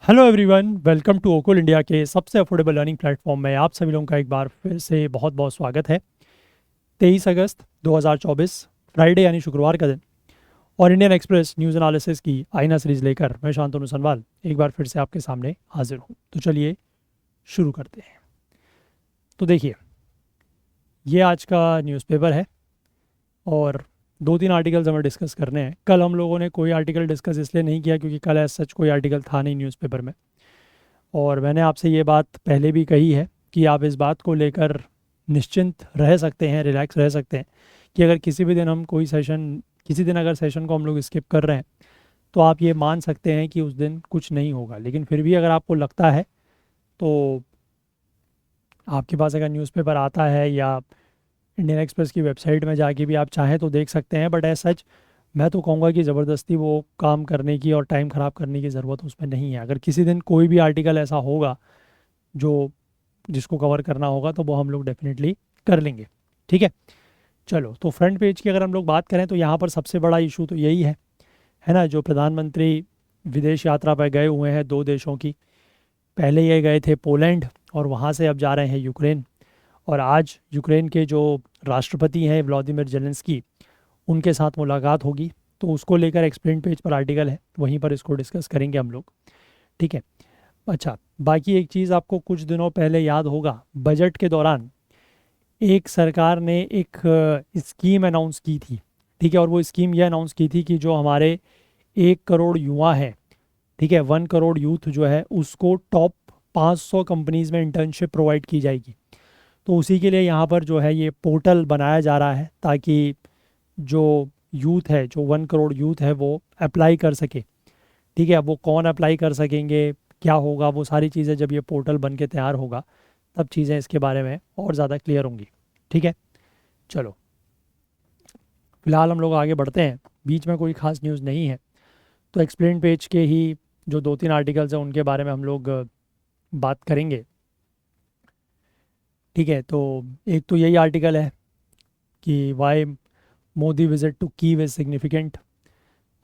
Hello everyone, welcome to Okul India के सबसे affordable learning platform में आप सभी लोगों का एक बार फिर से बहुत बहुत स्वागत है। 23 अगस्त 2024 फ्राइडे यानी शुक्रवार का दिन और इंडियन एक्सप्रेस न्यूज़ एनालिसिस की आईना सीरीज लेकर मैं शांतनु सनवाल एक बार फिर से आपके सामने हाजिर हूँ। तो चलिए शुरू करते हैं। तो देखिए, ये आज का न्यूज़पेपर है और दो तीन आर्टिकल्स हमें डिस्कस करने हैं। कल हम लोगों ने कोई आर्टिकल डिस्कस इसलिए नहीं किया क्योंकि कल एज सच कोई आर्टिकल था नहीं न्यूज़पेपर में, और मैंने आपसे ये बात पहले भी कही है कि आप इस बात को लेकर निश्चिंत रह सकते हैं, रिलैक्स रह सकते हैं कि अगर किसी भी दिन हम कोई सेशन, किसी दिन अगर सेशन को हम लोग स्किप कर रहे हैं तो आप ये मान सकते हैं कि उस दिन कुछ नहीं होगा। लेकिन फिर भी अगर आपको लगता है तो आपके पास अगर न्यूज़पेपर आता है या इंडियन एक्सप्रेस की वेबसाइट में जाके भी आप चाहें तो देख सकते हैं। बट एज सच मैं तो कहूँगा कि ज़बरदस्ती वो काम करने की और टाइम ख़राब करने की ज़रूरत उसमें नहीं है। अगर किसी दिन कोई भी आर्टिकल ऐसा होगा जो जिसको कवर करना होगा तो वो हम लोग डेफिनेटली कर लेंगे। ठीक है, चलो तो फ्रंट पेज की अगर हम लोग बात करें तो यहाँ पर सबसे बड़ा इशू तो यही है ना, जो प्रधानमंत्री विदेश यात्रा पर गए हुए हैं दो देशों की। पहले ये गए थे पोलैंड और वहाँ से अब जा रहे हैं यूक्रेन, और आज यूक्रेन के जो राष्ट्रपति हैं व्लादिमीर जेलेंस्की, उनके साथ मुलाकात होगी। तो उसको लेकर एक्सप्लेन पेज पर आर्टिकल है, वहीं पर इसको डिस्कस करेंगे हम लोग। ठीक है, अच्छा, बाकी एक चीज़ आपको कुछ दिनों पहले याद होगा, बजट के दौरान एक सरकार ने एक स्कीम अनाउंस की थी। ठीक है, और वो स्कीम ये अनाउंस की थी कि जो हमारे 1 करोड़ युवा हैं, ठीक है, 1 करोड़ यूथ जो है उसको टॉप 500 कंपनीज में इंटर्नशिप प्रोवाइड की जाएगी। तो उसी के लिए यहाँ पर जो है ये पोर्टल बनाया जा रहा है ताकि जो यूथ है, जो 1 करोड़ यूथ है वो अप्लाई कर सके। ठीक है, अब वो कौन अप्लाई कर सकेंगे, क्या होगा, वो सारी चीज़ें जब ये पोर्टल बन के तैयार होगा तब चीज़ें इसके बारे में और ज़्यादा क्लियर होंगी। ठीक है, चलो फिलहाल हम लोग आगे बढ़ते हैं। बीच में कोई खास न्यूज़ नहीं है, तो एक्सप्लेन पेज के ही जो दो तीन आर्टिकल्स हैं उनके बारे में हम लोग बात करेंगे। ठीक है, तो एक तो यही आर्टिकल है कि why Modi visit to Kyiv is significant,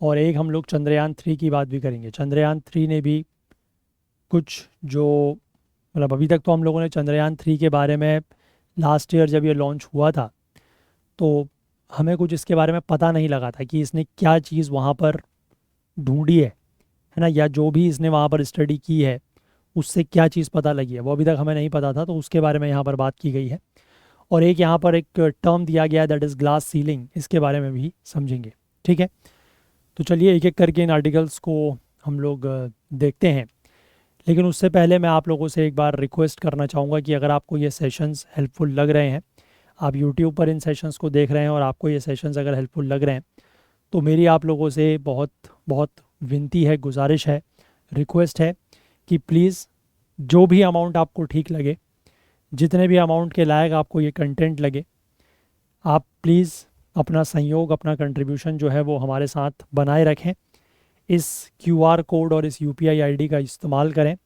और एक हम लोग चंद्रयान 3 की बात भी करेंगे। चंद्रयान 3 ने भी कुछ जो, मतलब अभी तक तो हम लोगों ने चंद्रयान 3 के बारे में लास्ट ईयर जब ये लॉन्च हुआ था तो हमें कुछ इसके बारे में पता नहीं लगा था कि इसने क्या चीज़ वहाँ पर ढूंढी है ना, या जो भी इसने वहाँ पर स्टडी की है उससे क्या चीज़ पता लगी है वो अभी तक हमें नहीं पता था, तो उसके बारे में यहाँ पर बात की गई है। और एक यहाँ पर एक टर्म दिया गया है दैट इज़ ग्लास सीलिंग, इसके बारे में भी समझेंगे। ठीक है, तो चलिए एक एक करके इन आर्टिकल्स को हम लोग देखते हैं। लेकिन उससे पहले मैं आप लोगों से एक बार रिक्वेस्ट करना चाहूँगा कि अगर आपको ये सेशंस हेल्पफुल लग रहे हैं, आप यूट्यूब पर इन सेशंस को देख रहे हैं और आपको ये सेशंस अगर हेल्पफुल लग रहे हैं, तो मेरी आप लोगों से बहुत बहुत विनती है, गुजारिश है, रिक्वेस्ट है कि प्लीज़ जो भी अमाउंट आपको ठीक लगे, जितने भी अमाउंट के लायक आपको ये कंटेंट लगे, आप प्लीज़ अपना सहयोग, अपना कंट्रीब्यूशन जो है वो हमारे साथ बनाए रखें। इस क्यूआर कोड और इस यूपीआई आईडी का इस्तेमाल करें।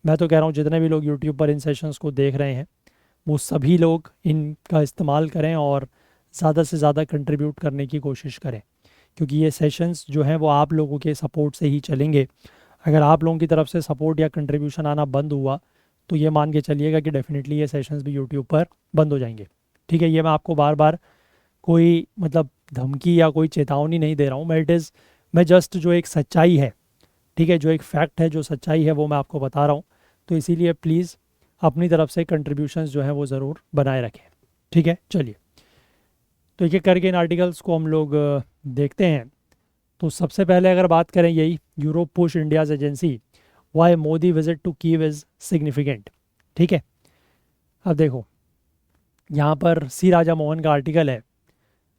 मैं तो कह रहा हूँ जितने भी लोग यूट्यूब पर इन सेशंस को देख रहे हैं वो सभी लोग इनका इस्तेमाल करें और ज़्यादा से ज़्यादा कंट्रीब्यूट करने की कोशिश करें, क्योंकि ये सेशंस जो हैं वो आप लोगों के सपोर्ट से ही चलेंगे। अगर आप लोगों की तरफ से सपोर्ट या कंट्रीब्यूशन आना बंद हुआ तो ये मान के चलिएगा कि डेफिनेटली ये सेशंस भी यूट्यूब पर बंद हो जाएंगे। ठीक है, ये मैं आपको बार बार कोई मतलब धमकी या कोई चेतावनी नहीं दे रहा हूँ, मैं जस्ट जो एक सच्चाई है, ठीक है, जो एक फैक्ट है, जो सच्चाई है वो मैं आपको बता रहा हूँ। तो इसीलिए प्लीज़ अपनी तरफ से कंट्रीब्यूशंस जो हैं वो ज़रूर बनाए रखें। ठीक है, चलिए तो एक एक करके इन आर्टिकल्स को हम लोग देखते हैं। तो सबसे पहले अगर बात करें यही, Europe push India's agency why Modi visit to Kyiv is significant. ठीक है, अब देखो यहाँ पर सी राजा मोहन का आर्टिकल है।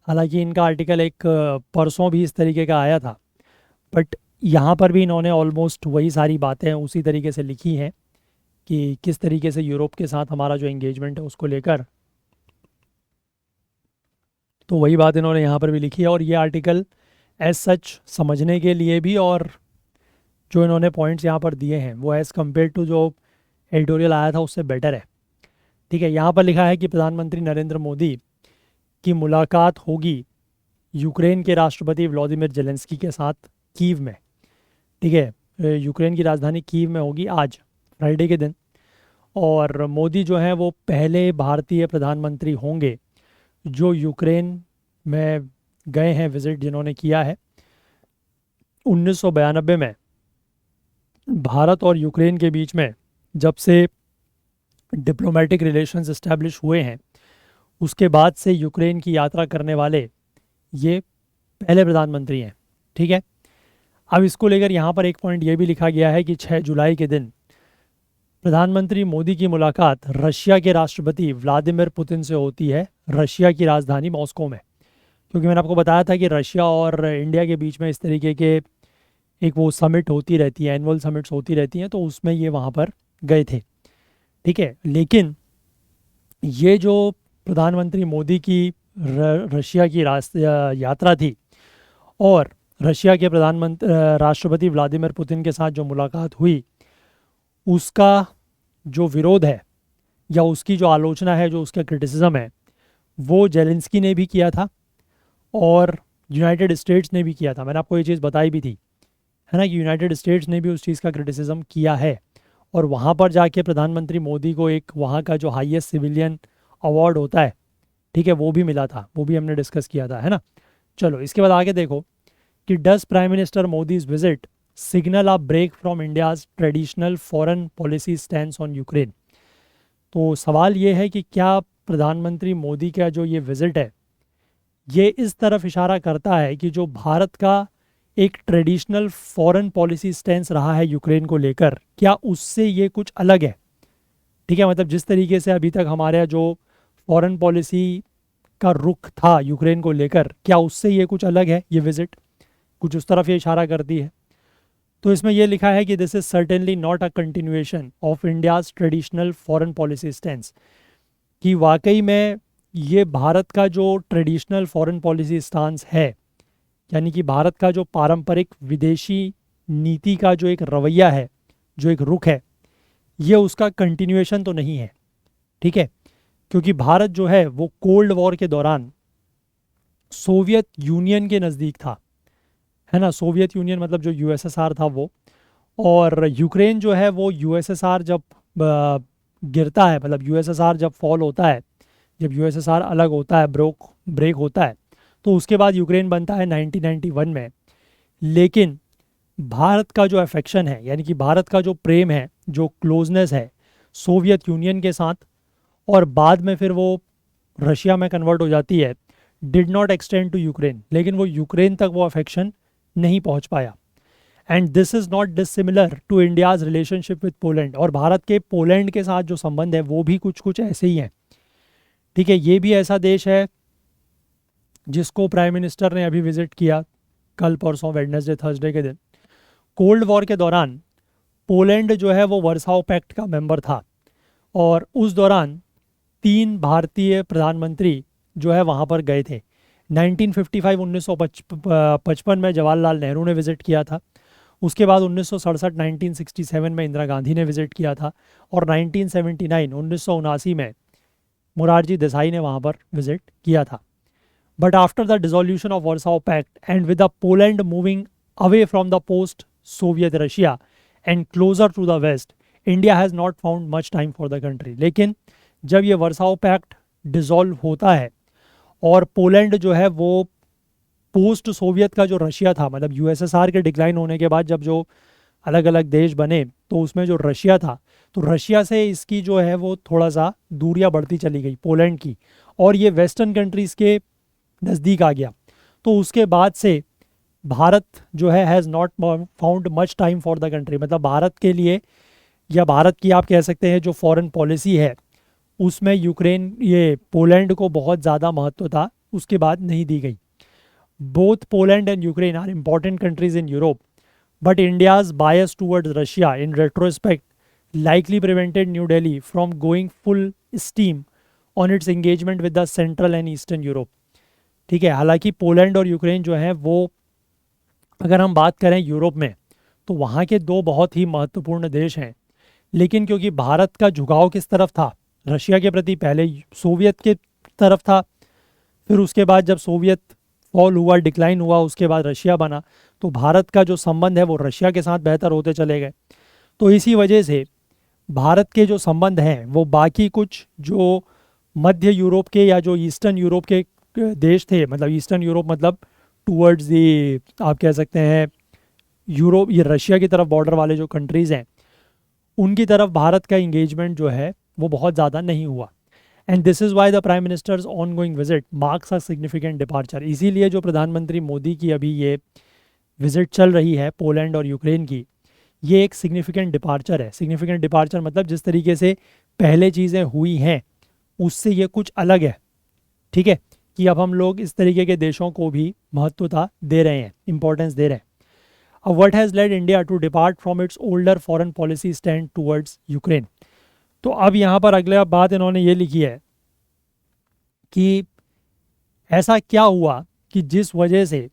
हालांकि इनका आर्टिकल एक परसों भी इस तरीके का आया था, बट यहाँ पर भी इन्होंने ऑलमोस्ट वही सारी बातें उसी तरीके से लिखी हैं कि किस तरीके से यूरोप के साथ हमारा जो एंगेजमेंट है उसको लेकर, तो वही बात इन्होंने यहाँ पर भी लिखी है। और ये आर्टिकल एज सच समझने के लिए भी, और जो इन्होंने पॉइंट्स यहाँ पर दिए हैं वो एज़ कम्पेयर टू जो एडिटोरियल आया था उससे बेटर है। ठीक है, यहाँ पर लिखा है कि प्रधानमंत्री नरेंद्र मोदी की मुलाकात होगी यूक्रेन के राष्ट्रपति व्लादिमीर जेलेंस्की के साथ कीव में। ठीक है, यूक्रेन की राजधानी कीव में होगी आज, फ्राइडे के दिन। और मोदी जो हैं वो पहले भारतीय प्रधानमंत्री होंगे जो यूक्रेन में गए हैं, विजिट जिन्होंने किया है। 1992 में भारत और यूक्रेन के बीच में जब से डिप्लोमेटिक रिलेशंस इस्टेब्लिश हुए हैं, उसके बाद से यूक्रेन की यात्रा करने वाले ये पहले प्रधानमंत्री हैं। ठीक है, अब इसको लेकर यहाँ पर एक पॉइंट ये भी लिखा गया है कि 6 जुलाई के दिन प्रधानमंत्री मोदी की मुलाकात रशिया के राष्ट्रपति व्लादिमीर पुतिन से होती है, रशिया की राजधानी मॉस्को में। क्योंकि मैंने आपको बताया था कि रशिया और इंडिया के बीच में इस तरीके के एक वो समिट होती रहती है, एनुअल समिट्स होती रहती हैं, तो उसमें ये वहाँ पर गए थे। ठीक है, लेकिन ये जो प्रधानमंत्री मोदी की रशिया की यात्रा थी और रशिया के राष्ट्रपति व्लादिमीर पुतिन के साथ जो मुलाकात हुई, उसका जो विरोध है या उसकी जो आलोचना है, जो उसका क्रिटिसिज्म है, वो जेलेंस्की ने भी किया था और यूनाइटेड स्टेट्स ने भी किया था। मैंने आपको ये चीज़ बताई भी थी, है ना, कि यूनाइटेड स्टेट्स ने भी उस चीज़ का क्रिटिसिज्म किया है। और वहाँ पर जाके प्रधानमंत्री मोदी को एक वहाँ का जो हाईएस्ट सिविलियन अवार्ड होता है, ठीक है, वो भी मिला था, वो भी हमने डिस्कस किया था, है ना। चलो इसके बाद आगे देखो कि does prime minister Modi's visit signal a break from India's traditional foreign policy stands on Ukraine. तो सवाल ये है कि क्या प्रधानमंत्री मोदी का जो ये विज़िट है, ये इस तरफ इशारा करता है कि जो भारत का एक ट्रेडिशनल फॉरेन पॉलिसी स्टैंस रहा है यूक्रेन को लेकर, क्या उससे ये कुछ अलग है। ठीक है, मतलब जिस तरीके से अभी तक हमारे यहाँ जो फॉरेन पॉलिसी का रुख था यूक्रेन को लेकर, क्या उससे ये कुछ अलग है, ये विज़िट कुछ उस तरफ ये इशारा करती है। तो इसमें यह लिखा है कि this is certainly not a continuation of India's traditional foreign policy stance, कि वाकई में ये भारत का जो ट्रेडिशनल फॉरेन पॉलिसी स्टांस है, यानी कि भारत का जो पारंपरिक विदेशी नीति का जो एक रवैया है, जो एक रुख है, ये उसका कंटिन्यूएशन तो नहीं है। ठीक है, क्योंकि भारत जो है वो कोल्ड वॉर के दौरान सोवियत यूनियन के नज़दीक था, है ना। सोवियत यूनियन मतलब जो यूएसएसआर था वो, और यूक्रेन जो है वो यूएसएसआर जब गिरता है, मतलब यूएसएसआर जब फॉल होता है, जब यूएसएसआर अलग होता है, ब्रेक होता है, तो उसके बाद यूक्रेन बनता है 1991 में। लेकिन भारत का जो अफेक्शन है, यानी कि भारत का जो प्रेम है, जो क्लोजनेस है सोवियत यूनियन के साथ, और बाद में फिर वो रशिया में कन्वर्ट हो जाती है, did not extend to Ukraine, लेकिन वो यूक्रेन तक वो अफेक्शन नहीं पहुंच पाया। And this is not dissimilar to India's relationship with Poland, और भारत के पोलैंड के साथ जो संबंध है वो भी कुछ कुछ ऐसे ही हैं। ठीक है, ये भी ऐसा देश है जिसको प्राइम मिनिस्टर ने अभी विजिट किया कल परसों, वेडनेसडे थर्सडे के दिन। कोल्ड वॉर के दौरान पोलैंड जो है वो वर्साओ पैक्ट का मेंबर था, और उस दौरान 3 भारतीय प्रधानमंत्री जो है वहाँ पर गए थे। 1955 में जवाहरलाल नेहरू ने विज़िट किया था, उसके बाद 1967 में इंदिरा गांधी ने विज़िट किया था, और 1979 में मोरारजी देसाई ने वहाँ पर विज़िट किया था। But after the dissolution of Warsaw pact and with the Poland moving away from the post Soviet Russia and closer to the west, India has not found much time for the country. लेकिन जब ये वर्साओ pact dissolve होता है और Poland जो है वो post Soviet का जो रशिया था, मतलब यूएसएसआर के डिक्लाइन होने के बाद जब जो अलग अलग देश बने, तो उसमें जो रशिया था, तो रशिया से इसकी जो है वो थोड़ा सा दूरियां बढ़ती चली गई पोलैंड की, और ये वेस्टर्न कंट्रीज़ के नज़दीक आ गया। तो उसके बाद से भारत जो है has not found much time for the country, मतलब भारत के लिए, या भारत की आप कह सकते हैं जो फॉरेन पॉलिसी है, उसमें यूक्रेन, ये पोलैंड को बहुत ज़्यादा महत्व था, उसके बाद नहीं दी गई। Both Poland and Ukraine are important countries in Europe, but India's bias towards Russia in retrospect likely prevented New Delhi from going full steam on its engagement with the Central and Eastern Europe। ठीक है, हालांकि Poland और Ukraine जो हैं वो, अगर हम बात करें यूरोप में, तो वहाँ के 2 बहुत ही महत्वपूर्ण देश हैं, लेकिन क्योंकि भारत का झुकाव किस तरफ था, रशिया के प्रति, पहले सोवियत के तरफ था, फिर उसके बाद जब सोवियत फॉल हुआ, डिक्लाइन हुआ, उसके बाद रशिया बना, तो भारत का जो संबंध है वो रशिया के साथ बेहतर होते चले गए। तो इसी वजह से भारत के जो संबंध हैं वो बाकी कुछ जो मध्य यूरोप के या जो ईस्टर्न यूरोप के देश थे, मतलब ईस्टर्न यूरोप मतलब टूवर्ड्स दी, आप कह सकते हैं यूरोप, ये रशिया की तरफ बॉर्डर वाले जो कंट्रीज़ हैं उनकी तरफ भारत का इंगेजमेंट जो है वो बहुत ज़्यादा नहीं हुआ। And this is why the prime ministers on going visit marks a significant departure. इसीलिए जो प्रधानमंत्री मोदी की अभी ये विजिट चल रही है पोलैंड और यूक्रेन की, ये एक सिग्निफिकेंट डिपार्चर है। सिग्निफिकेंट डिपार्चर मतलब जिस तरीके से पहले चीज़ें हुई हैं उससे ये कुछ अलग है, ठीक है, कि अब हम लोग इस तरीके के देशों को भी महत्वता दे रहे हैं, इंपॉर्टेंस दे रहे हैं। अब what has led India to depart from its older foreign policy stand towards Ukraine. तो अब यहाँ पर अगले बात इन्होंने ये लिखी है कि ऐसा क्या हुआ कि जिस वजह से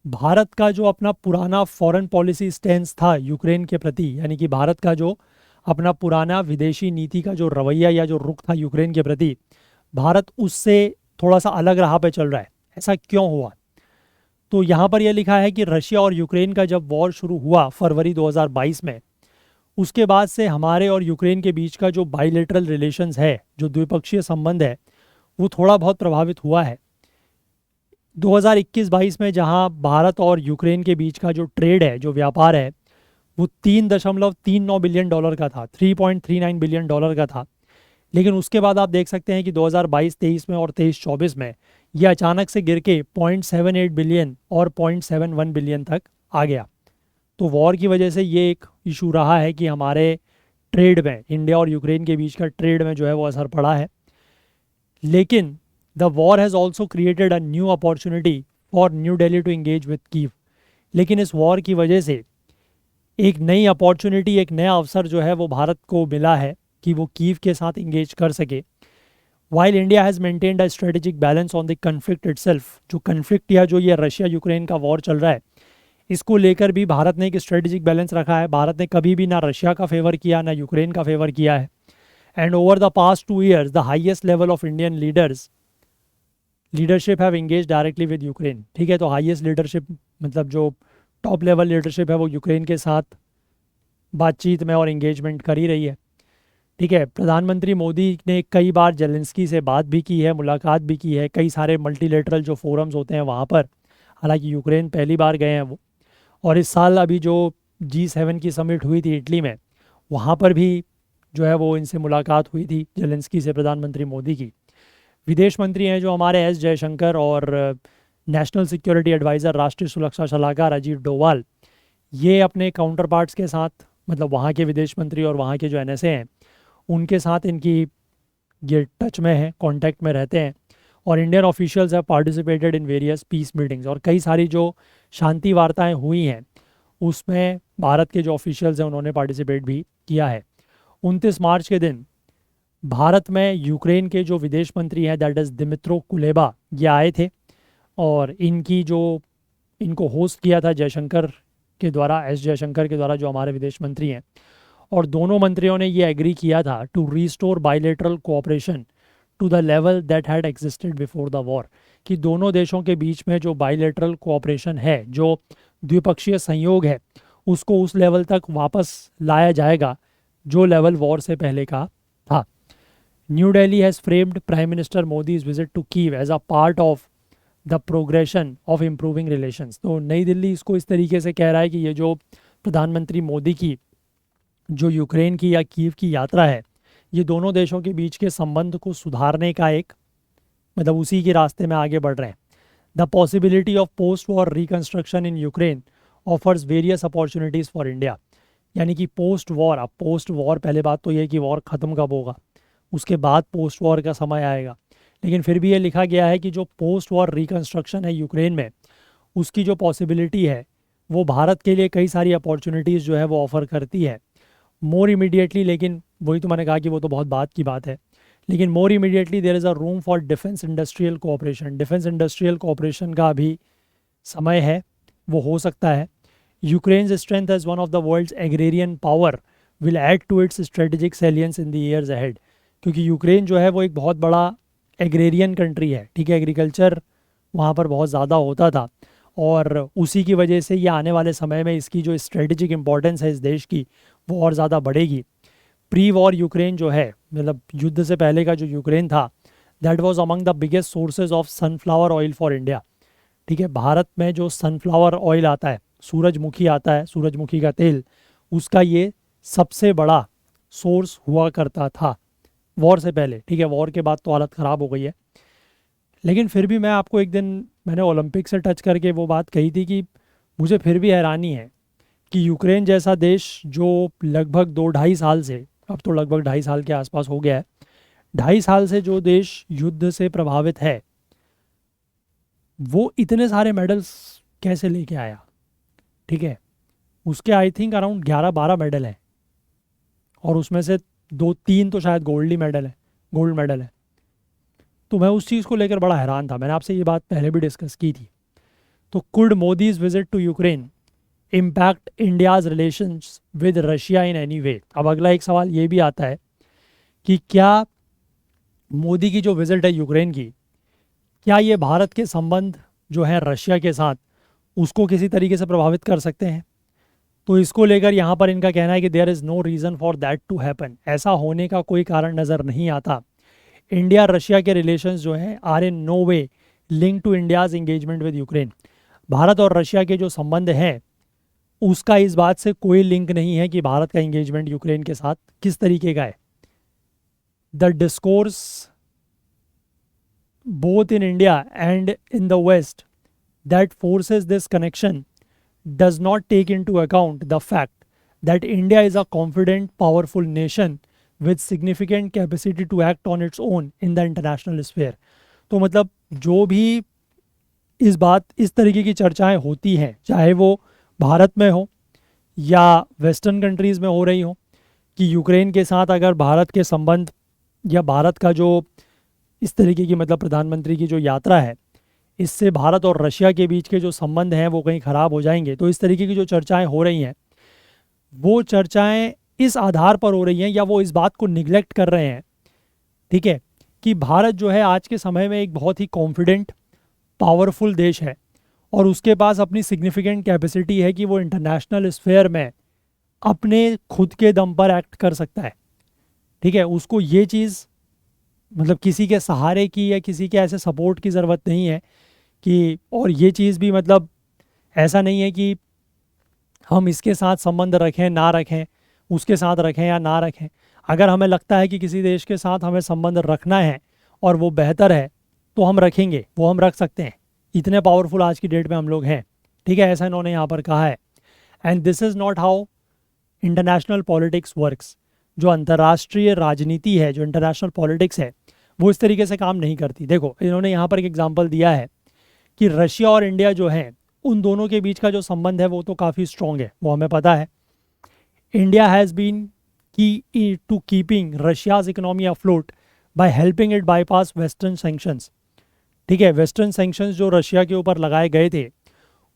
भारत का जो अपना पुराना फॉरेन पॉलिसी स्टैंड था यूक्रेन के प्रति, यानी कि भारत का जो अपना पुराना विदेशी नीति का जो रवैया या जो रुख था यूक्रेन के प्रति, भारत उससे थोड़ा सा अलग राह पे चल रहा है। ऐसा क्यों हुआ? तो यहाँ पर यह लिखा है कि रशिया और यूक्रेन का जब वॉर शुरू हुआ फरवरी 2022 में, उसके बाद से हमारे और यूक्रेन के बीच का जो बाइलेटरल रिलेशंस है, जो द्विपक्षीय संबंध है, वो थोड़ा बहुत प्रभावित हुआ है। 2021-22 में जहां भारत और यूक्रेन के बीच का जो ट्रेड है, जो व्यापार है, वो $3.39 बिलियन का था, $3.39 बिलियन का था। लेकिन उसके बाद आप देख सकते हैं कि 2022-23 में और 23-24 में ये अचानक से गिर के 0.78 बिलियन और 0.71 बिलियन तक आ गया। तो वॉर की वजह से ये एक इशू रहा है कि हमारे ट्रेड में, इंडिया और यूक्रेन के बीच का ट्रेड में जो है वो असर पड़ा है। लेकिन the war has also created a new opportunity for new Delhi to engage with Kyiv. लेकिन इस वॉर की वजह से एक नई अपॉर्चुनिटी, एक नया अवसर जो है वो भारत को मिला है कि वो कीव के साथ इंगेज कर सके। While India has maintained a strategic balance on the conflict itself, जो कन्फ्लिक्ट या जो ये रशिया यूक्रेन का वॉर चल रहा है, इसको लेकर भी भारत ने एक स्ट्रेटेजिक बैलेंस रखा है। भारत ने कभी भी ना रशिया का फेवर किया ना यूक्रेन का फेवर किया है। And over the past 2 years the highest level of Indian leadership have engage directly with Ukraine. ठीक है, तो हाईएस्ट लीडरशिप मतलब जो टॉप लेवल लीडरशिप है वो यूक्रेन के साथ बातचीत में और इंगेजमेंट कर ही रही है। ठीक है, प्रधानमंत्री मोदी ने कई बार जेलेंस्की से बात भी की है, मुलाकात भी की है, कई सारे मल्टीलेटरल जो फोरम्स होते हैं वहाँ पर। हालांकि यूक्रेन पहली बार गए हैं वो, और इस साल अभी जो G7 की समिट हुई थी इटली में, वहाँ पर भी जो है वो इनसे मुलाकात हुई थी जेलेंस्की से, प्रधानमंत्री मोदी की। विदेश मंत्री हैं जो हमारे एस जयशंकर, और नेशनल सिक्योरिटी एडवाइज़र, राष्ट्रीय सुरक्षा सलाहकार अजीत डोवाल, ये अपने काउंटर पार्ट्स के साथ, मतलब वहाँ के विदेश मंत्री और वहाँ के जो NSA हैं उनके साथ इनकी ये टच में है, कांटेक्ट में रहते हैं। और Indian officials have participated in various peace meetings, और कई सारी जो शांति वार्ताएं हुई हैं उसमें भारत के जो ऑफिशियल्स हैं उन्होंने पार्टिसिपेट भी किया है। 29 मार्च के दिन भारत में यूक्रेन के जो विदेश मंत्री हैं, दैट इज़ दिमित्रो कुलेबा, ये आए थे, और इनको होस्ट किया था जयशंकर के द्वारा, एस जयशंकर के द्वारा, जो हमारे विदेश मंत्री हैं। और दोनों मंत्रियों ने ये एग्री किया था to restore bilateral cooperation to the level that had existed before the war, कि दोनों देशों के बीच में जो बायलेटरल कोऑपरेशन है, जो द्विपक्षीय संयोग है, उसको उस लेवल तक वापस लाया जाएगा जो लेवल वॉर से पहले का था। New Delhi has framed prime minister Modi's visit to Kyiv as a part of the progression of improving relations. तो नई दिल्ली इसको इस तरीके से कह रहा है कि ये जो प्रधानमंत्री मोदी की जो यूक्रेन की या कीव की यात्रा है, ये दोनों देशों के बीच के संबंध को सुधारने का एक, मतलब उसी के रास्ते में आगे बढ़ रहे हैं। The possibility of post war reconstruction in Ukraine offers various opportunities for India, यानी कि पोस्ट वॉर, अब पोस्ट वॉर, पहले बात तो ये कि वॉर ख़त्म कब होगा, उसके बाद पोस्ट वॉर का समय आएगा। लेकिन फिर भी ये लिखा गया है कि जो पोस्ट वॉर रिकन्स्ट्रक्शन है यूक्रेन में, उसकी जो पॉसिबिलिटी है वो भारत के लिए कई सारी अपॉर्चुनिटीज़ जो है वो ऑफ़र करती है। मोर इमीडिएटली, लेकिन वही तो मैंने कहा कि वो तो बहुत बात की बात है, लेकिन more immediately there is a room for defence industrial cooperation. Defence industrial cooperation का अभी समय है, वो हो सकता है। Ukraine's strength as one of the world's agrarian power will add to its strategic salience in the years ahead, क्योंकि Ukraine जो है वो एक बहुत बड़ा एग्रेरियन कंट्री है। ठीक है, एग्रीकल्चर वहाँ पर बहुत ज़्यादा होता था, और उसी की वजह से ये आने वाले समय में इसकी जो स्ट्रेटेजिक इंपॉर्टेंस है इस देश की वो और ज़्यादा बढ़ेगी। प्री वॉर यूक्रेन जो है, मतलब युद्ध से पहले का जो यूक्रेन था, that was among the biggest sources of sunflower oil for India. ठीक है, भारत में जो सनफ्लावर ऑयल आता है, सूरजमुखी आता है, सूरजमुखी का तेल, उसका ये सबसे बड़ा सोर्स हुआ करता था वॉर से पहले। ठीक है, वॉर के बाद तो हालत ख़राब हो गई है, लेकिन फिर भी मैं आपको एक दिन मैंने ओलंपिक से टच करके वो बात कही थी कि मुझे फिर भी हैरानी है कि यूक्रेन जैसा देश जो लगभग 2-2.5 साल से, अब तो लगभग 2.5 साल के आसपास हो गया है, 2.5 साल से जो देश युद्ध से प्रभावित है, वो इतने सारे मेडल्स कैसे लेके आया। ठीक है, उसके आई थिंक अराउंड 11-12 मेडल हैं, और उसमें से 2-3 तो शायद गोल्ड ही मेडल है, गोल्ड मेडल है। तो मैं उस चीज़ को लेकर बड़ा हैरान था, मैंने आपसे ये बात पहले भी डिस्कस की थी। तो could Modi's visit to Ukraine impact India's relations with Russia in any way. अब अगला एक सवाल ये भी आता है कि क्या मोदी की जो विजिट है यूक्रेन की, क्या ये भारत के संबंध जो है रशिया के साथ उसको किसी तरीके से प्रभावित कर सकते हैं। तो इसको लेकर यहाँ पर इनका कहना है कि there is no reason for that to happen, ऐसा होने का कोई कारण नज़र नहीं आता। इंडिया रशिया के रिलेशंस जो हैं are in no way link to India's engagement with Ukraine. Bharat और रशिया के जो संबंध हैं उसका इस बात से कोई लिंक नहीं है कि भारत का इंगेजमेंट यूक्रेन के साथ किस तरीके का है। The discourse both in India and in the West that forces this connection does not take into account the fact that India is a confident, powerful nation with significant capacity to act on its own in the international sphere। तो मतलब जो भी इस तरीके की चर्चाएं होती हैं, चाहे वो भारत में हो या वेस्टर्न कंट्रीज़ में हो रही हो, कि यूक्रेन के साथ अगर भारत के संबंध या भारत का जो इस तरीके की मतलब प्रधानमंत्री की जो यात्रा है, इससे भारत और रशिया के बीच के जो संबंध हैं वो कहीं ख़राब हो जाएंगे। तो इस तरीके की जो चर्चाएं हो रही हैं, वो चर्चाएं इस आधार पर हो रही हैं या वो इस बात को निगलेक्ट कर रहे हैं, ठीक है, कि भारत जो है आज के समय में एक बहुत ही कॉन्फिडेंट, पावरफुल देश है, और उसके पास अपनी सिग्निफिकेंट कैपेसिटी है कि वो इंटरनेशनल स्फेयर में अपने खुद के दम पर एक्ट कर सकता है। ठीक है, उसको ये चीज़ मतलब किसी के सहारे की या किसी के ऐसे सपोर्ट की ज़रूरत नहीं है कि, और ये चीज़ भी मतलब ऐसा नहीं है कि हम इसके साथ संबंध रखें ना रखें, उसके साथ रखें या ना रखें। अगर हमें लगता है कि किसी देश के साथ हमें संबंध रखना है और वो बेहतर है तो हम रखेंगे, वो हम रख सकते हैं। इतने पावरफुल आज की डेट में हम लोग हैं। ठीक है, ऐसा इन्होंने यहाँ पर कहा है। And this is not how international politics works. जो अंतर्राष्ट्रीय राजनीति है, जो इंटरनेशनल पॉलिटिक्स है, वो इस तरीके से काम नहीं करती। देखो, इन्होंने यहाँ पर एक एग्जांपल दिया है कि रशिया और इंडिया जो हैं उन दोनों के बीच का जो संबंध है वो तो काफ़ी स्ट्रॉन्ग है, वो हमें पता है। India has been key to keeping Russia's economy afloat by helping it bypass western sanctions. ठीक है, वेस्टर्न सेंक्शंस जो रशिया के ऊपर लगाए गए थे,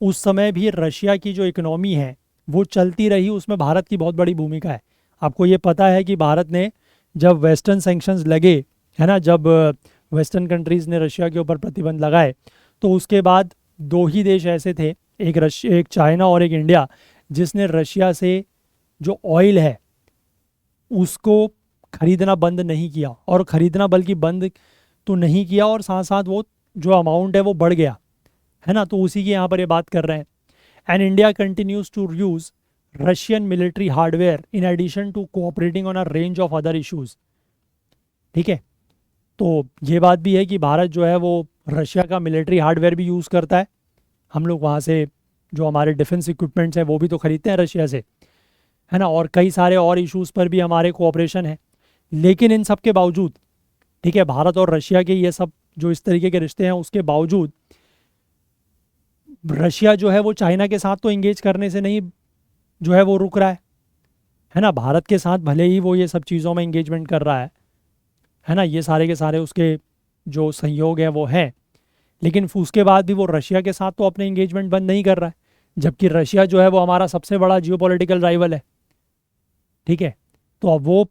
उस समय भी रशिया की जो इकोनॉमी है वो चलती रही, उसमें भारत की बहुत बड़ी भूमिका है। आपको ये पता है कि भारत ने जब वेस्टर्न सेंक्शंस लगे, है ना, जब वेस्टर्न कंट्रीज़ ने रशिया के ऊपर प्रतिबंध लगाए, तो उसके बाद 2 ही देश ऐसे थे, एक चाइना और एक इंडिया, जिसने रशिया से जो ऑयल है उसको ख़रीदना बंद नहीं किया, और ख़रीदना बल्कि बंद तो नहीं किया, और साथ साथ वो जो अमाउंट है वो बढ़ गया, है ना। तो उसी की यहाँ पर ये बात कर रहे हैं। And India continues to use Russian military hardware in addition to cooperating on a range of other issues. ठीक है, तो ये बात भी है कि भारत जो है वो रशिया का मिलिट्री हार्डवेयर भी यूज़ करता है। हम लोग वहाँ से जो हमारे डिफेंस इक्विपमेंट्स हैं वो भी तो ख़रीदते हैं रशिया से, है ना, और कई सारे और इश्यूज़ पर भी हमारे कोऑपरेशन है। लेकिन इन सब के बावजूद, ठीक है, भारत और रशिया के ये सब जो इस तरीके के रिश्ते हैं, उसके बावजूद रशिया जो है वो चाइना के साथ तो इंगेज करने से नहीं जो है वो रुक रहा है ना। भारत के साथ भले ही वो ये सब चीज़ों में इंगेजमेंट कर रहा है ना, ये सारे के सारे उसके जो सहयोग है वो है, लेकिन उसके बाद भी वो रशिया के साथ तो अपने इंगेजमेंट बंद नहीं कर रहा है, जबकि रशिया जो है वो हमारा सबसे बड़ा जियोपॉलिटिकल राइवल है। ठीक है, तो अब वो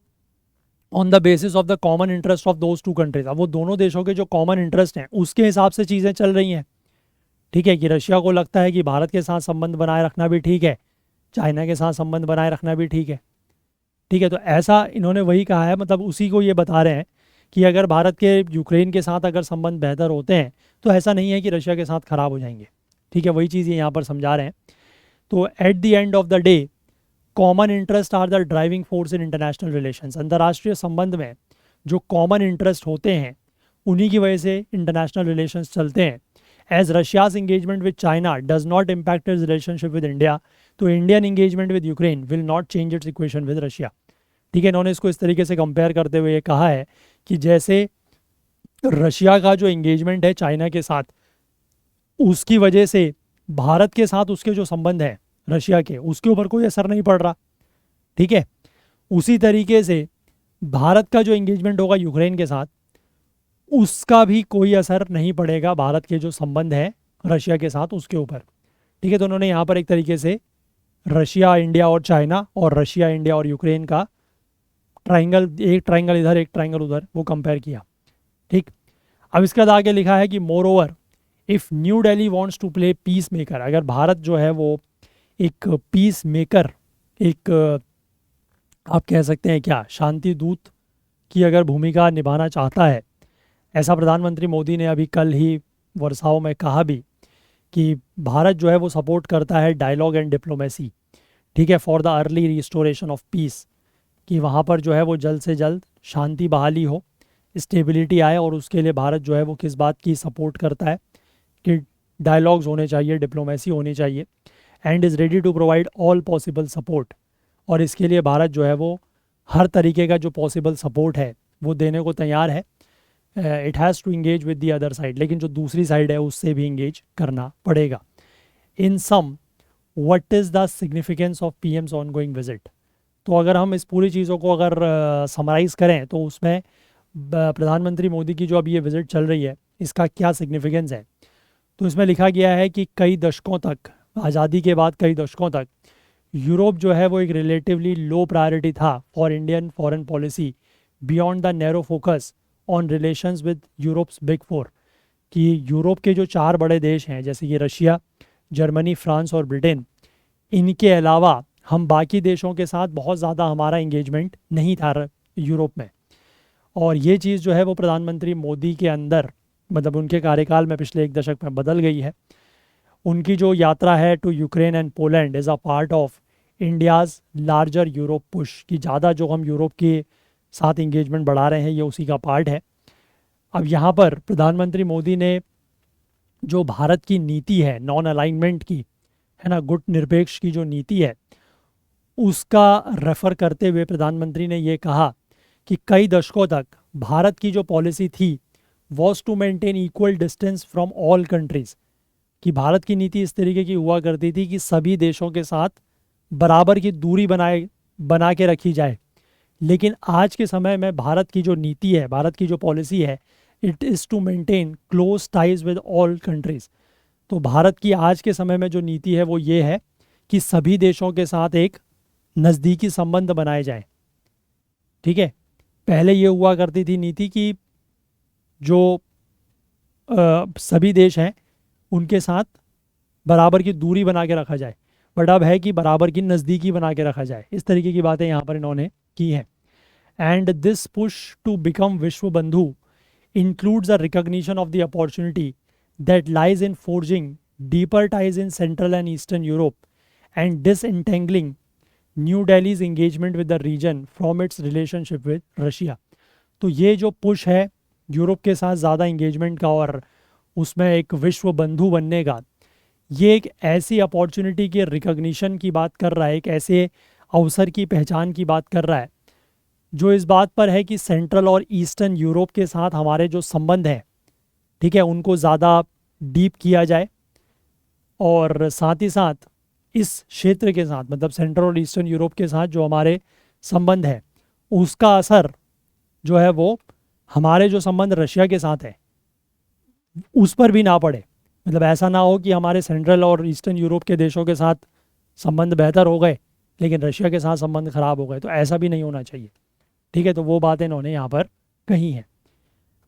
on the basis of the common interest of those 2 countries, अब वो दोनों देशों के जो कॉमन इंटरेस्ट हैं उसके हिसाब से चीज़ें चल रही हैं। ठीक है, कि रशिया को लगता है कि भारत के साथ संबंध बनाए रखना भी ठीक है, चाइना के साथ संबंध बनाए रखना भी ठीक है। ठीक है, तो ऐसा इन्होंने वही कहा है, मतलब उसी को ये बता रहे हैं कि अगर भारत के यूक्रेन के साथ अगर संबंध बेहतर होते हैं तो ऐसा नहीं है कि रशिया के साथ ख़राब हो जाएंगे। ठीक है, वही चीज़ ये यहाँ पर समझा रहे हैं। तो at the end of the day common interest are the driving force in international relations. अंतर्राष्ट्रीय संबंध में जो कॉमन इंटरेस्ट होते हैं उन्हीं की वजह से इंटरनेशनल रिलेशंस चलते हैं। As Russia's engagement with China does not impact its relationship with India, तो Indian engagement with Ukraine will not change its equation with Russia. ठीक है, इन्होंने इसको इस तरीके से कंपेयर करते हुए ये कहा है कि जैसे रशिया का जो इंगेजमेंट है चाइना के साथ, उसकी वजह से भारत के साथ उसके जो संबंध हैं रशिया के, उसके ऊपर कोई असर नहीं पड़ रहा। ठीक है, उसी तरीके से भारत का जो इंगेजमेंट होगा यूक्रेन के साथ, उसका भी कोई असर नहीं पड़ेगा भारत के जो संबंध है रशिया के साथ उसके ऊपर। ठीक है, तो उन्होंने यहाँ पर एक तरीके से रशिया, इंडिया और चाइना और रशिया, इंडिया और यूक्रेन का ट्राइंगल, एक ट्राइंगल इधर एक ट्राइंगल उधर, वो कंपेयर किया। ठीक, अब इसके बाद आगे लिखा है कि moreover if new Delhi wants to play peacemaker, अगर भारत जो है वो एक पीस मेकर, एक आप कह सकते हैं क्या, शांति दूत की अगर भूमिका निभाना चाहता है, ऐसा प्रधानमंत्री मोदी ने अभी कल ही वर्साओ में कहा भी कि भारत जो है वो सपोर्ट करता है डायलॉग एंड डिप्लोमेसी। ठीक है, for the early restoration of peace, कि वहाँ पर जो है वो जल्द से जल्द शांति बहाली हो, स्टेबिलिटी आए, और उसके लिए भारत जो है वो किस बात की सपोर्ट करता है कि डायलॉग्स होने चाहिए, डिप्लोमेसी होनी चाहिए, and is ready to provide all possible support, और इसके लिए भारत जो है वो हर तरीके का जो पॉसिबल सपोर्ट है वो देने को तैयार है। It has to engage with the other side, लेकिन जो दूसरी साइड है उससे भी इंगेज करना पड़ेगा। In sum what is the significance of PM's ongoing visit, तो अगर हम इस पूरी चीज़ों को अगर समराइज़ करें तो उसमें प्रधानमंत्री मोदी की जो अभी ये विज़िट चल रही है इसका क्या सिग्निफिकेंस है। तो इसमें लिखा गया है कि कई दशकों तक, आज़ादी के बाद कई दशकों तक यूरोप जो है वो एक रिलेटिवली लो प्रायोरिटी था for Indian foreign policy beyond the narrow focus on relations with Europe's big four, कि यूरोप के जो 4 बड़े देश हैं जैसे कि रशिया, जर्मनी, फ्रांस और ब्रिटेन, इनके अलावा हम बाकी देशों के साथ बहुत ज़्यादा हमारा इंगेजमेंट नहीं था यूरोप में। और ये चीज़ जो है वो प्रधानमंत्री मोदी के अंदर, मतलब उनके कार्यकाल में पिछले 1 दशक में बदल गई है। उनकी जो यात्रा है to Ukraine and Poland is a part of India's larger Europe push, कि ज़्यादा जो हम यूरोप के साथ इंगेजमेंट बढ़ा रहे हैं ये उसी का पार्ट है। अब यहाँ पर प्रधानमंत्री मोदी ने जो भारत की नीति है नॉन अलाइनमेंट की, है ना, गुट निरपेक्ष की जो नीति है, उसका रेफ़र करते हुए प्रधानमंत्री ने ये कहा कि कई दशकों तक भारत की जो पॉलिसी थी was to maintain equal distance from all countries, कि भारत की नीति इस तरीके की हुआ करती थी कि सभी देशों के साथ बराबर की दूरी बना के रखी जाए। लेकिन आज के समय में भारत की जो नीति है, भारत की जो पॉलिसी है, it is to maintain close ties with all countries. तो भारत की आज के समय में जो नीति है वो ये है कि सभी देशों के साथ एक नज़दीकी संबंध बनाए जाएं। ठीक है, पहले ये हुआ करती थी नीति कि जो सभी देश हैं उनके साथ बराबर की दूरी बना के रखा जाए, बट अब है कि बराबर की नज़दीकी बना के रखा जाए। इस तरीके की बातें यहाँ पर इन्होंने की हैं। And this push to become विश्व बंधु includes a recognition of the opportunity that lies in forging deeper ties in Central and Eastern Europe and disentangling New Delhi's engagement with the region from its relationship with Russia। तो ये जो push है Europe के साथ ज़्यादा engagement का और उसमें एक विश्व बंधु बनने का, ये एक ऐसी अपॉर्चुनिटी के रिकग्निशन की बात कर रहा है, एक ऐसे अवसर की पहचान की बात कर रहा है जो इस बात पर है कि सेंट्रल और ईस्टर्न यूरोप के साथ हमारे जो संबंध हैं, ठीक है, उनको ज़्यादा डीप किया जाए, और साथ ही साथ इस क्षेत्र के साथ, मतलब सेंट्रल और ईस्टर्न यूरोप के साथ जो हमारे संबंध है उसका असर जो है वो हमारे जो संबंध रशिया के साथ है उस पर भी ना पड़े। मतलब ऐसा ना हो कि हमारे सेंट्रल और ईस्टर्न यूरोप के देशों के साथ संबंध बेहतर हो गए लेकिन रशिया के साथ संबंध ख़राब हो गए, तो ऐसा भी नहीं होना चाहिए। ठीक है, तो वो बातें इन्होंने यहाँ पर कही हैं।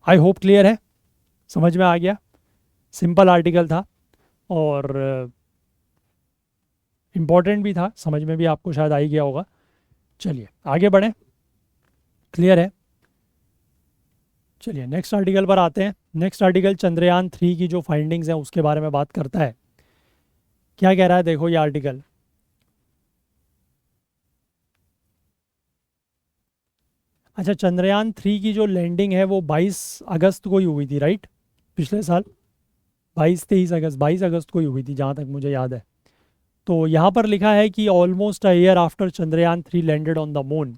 आई होप क्लियर है, समझ में आ गया। सिंपल आर्टिकल था, और इम्पॉर्टेंट भी था, समझ में भी आपको शायद आ ही गया होगा। चलिए आगे बढ़ें, क्लियर है। चलिए नेक्स्ट आर्टिकल पर आते हैं। नेक्स्ट आर्टिकल चंद्रयान 3 की जो फाइंडिंग्स हैं उसके बारे में बात करता है। क्या कह रहा है देखो ये आर्टिकल। अच्छा, चंद्रयान 3 की जो लैंडिंग है वो 22 अगस्त को ही हुई थी, राइट? पिछले साल 22-23 अगस्त, 22 अगस्त को ही हुई थी जहाँ तक मुझे याद है। तो यहाँ पर लिखा है कि almost a year after Chandrayaan 3 landed on the moon,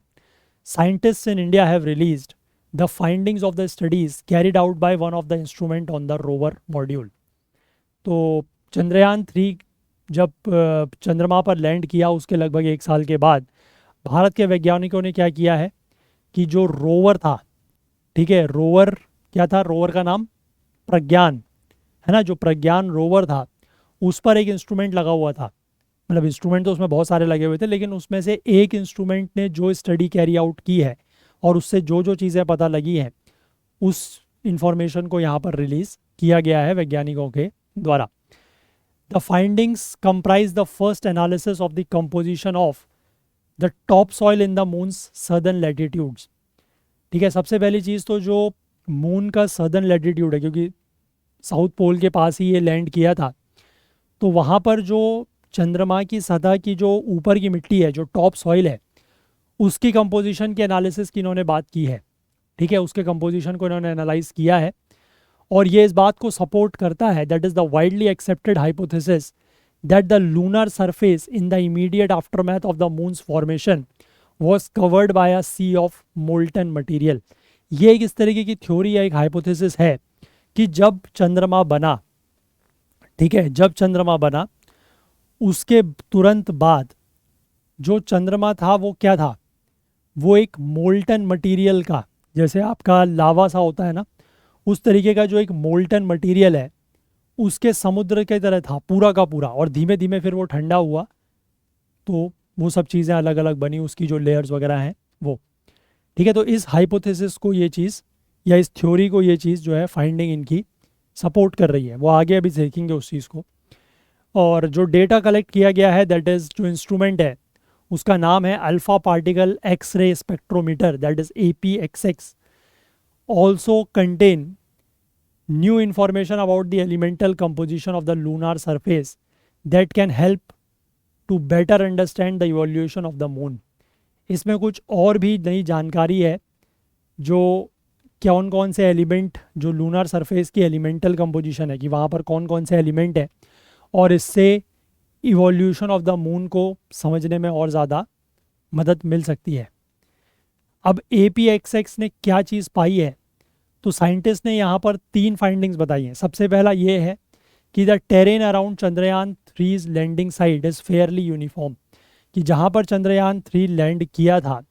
scientists in India have released the findings of the studies carried out by one of the instrument on the rover module। तो चंद्रयान 3 जब चंद्रमा पर लैंड किया उसके लगभग 1 साल के बाद भारत के वैज्ञानिकों ने क्या किया है कि जो रोवर था, ठीक है, रोवर क्या था, रोवर का नाम प्रज्ञान है ना, जो प्रज्ञान रोवर था उस पर एक इंस्ट्रूमेंट लगा हुआ था। मतलब इंस्ट्रूमेंट तो उसमें बहुत सारे लगे हुए थे, लेकिन उसमें से एक इंस्ट्रूमेंट ने जो स्टडी कैरी आउट की है और उससे जो जो चीज़ें पता लगी हैं उस इंफॉर्मेशन को यहाँ पर रिलीज किया गया है वैज्ञानिकों के द्वारा। The findings comprise the first analysis of the composition of the top soil in the moons southern latitudes. ठीक है, सबसे पहली चीज़ तो जो मून का सदर्न लैटिट्यूड है, क्योंकि साउथ पोल के पास ही ये लैंड किया था, तो वहाँ पर जो चंद्रमा की सतह की जो ऊपर की मिट्टी है, जो टॉप सॉइल है, उसकी कंपोजिशन के एनालिसिस की इन्होंने बात की है। ठीक है, उसके कंपोजिशन को इन्होंने एनालाइज किया है और ये इस बात को सपोर्ट करता है, that is the widely accepted hypothesis that the lunar surface in the immediate aftermath of the moon's formation was covered by a sea of molten material. ये एक इस तरीके की थ्योरी या एक हाइपोथेसिस है कि जब चंद्रमा बना, ठीक है, जब चंद्रमा बना उसके तुरंत बाद जो चंद्रमा था वो क्या था, वो एक मोल्टन मटेरियल का, जैसे आपका लावा सा होता है ना, उस तरीके का जो एक मोल्टन मटेरियल है उसके समुद्र की तरह था पूरा का पूरा। और धीमे धीमे फिर वो ठंडा हुआ तो वो सब चीज़ें अलग अलग बनी, उसकी जो लेयर्स वगैरह हैं वो। ठीक है, तो इस हाइपोथेसिस को ये चीज़ या इस थ्योरी को ये चीज़ जो है फाइंडिंग इनकी सपोर्ट कर रही है। वो आगे अभी देखेंगे उस चीज़ को। और जो डेटा कलेक्ट किया गया है, दैट इज़ जो इंस्ट्रूमेंट है उसका नाम है alpha particle X ray spectrometer, that is APXX। Also contain new information about the elemental composition of the lunar surface that can help to better understand the evolution of the moon. इसमें कुछ और भी नई जानकारी है, जो कौन कौन से एलिमेंट, जो लूनार सरफेस की एलिमेंटल कंपोजिशन है कि वहाँ पर कौन कौन से एलिमेंट है, और इससे इवोल्यूशन ऑफ द मून को समझने में और ज़्यादा मदद मिल सकती है। अब APXX ने क्या चीज़ पाई है, तो साइंटिस्ट ने यहाँ पर 3 फाइंडिंग्स बताई हैं। सबसे पहला ये है कि the terrain around Chandrayaan 3 landing site is fairly uniform, कि जहाँ पर चंद्रयान 3 लैंड किया था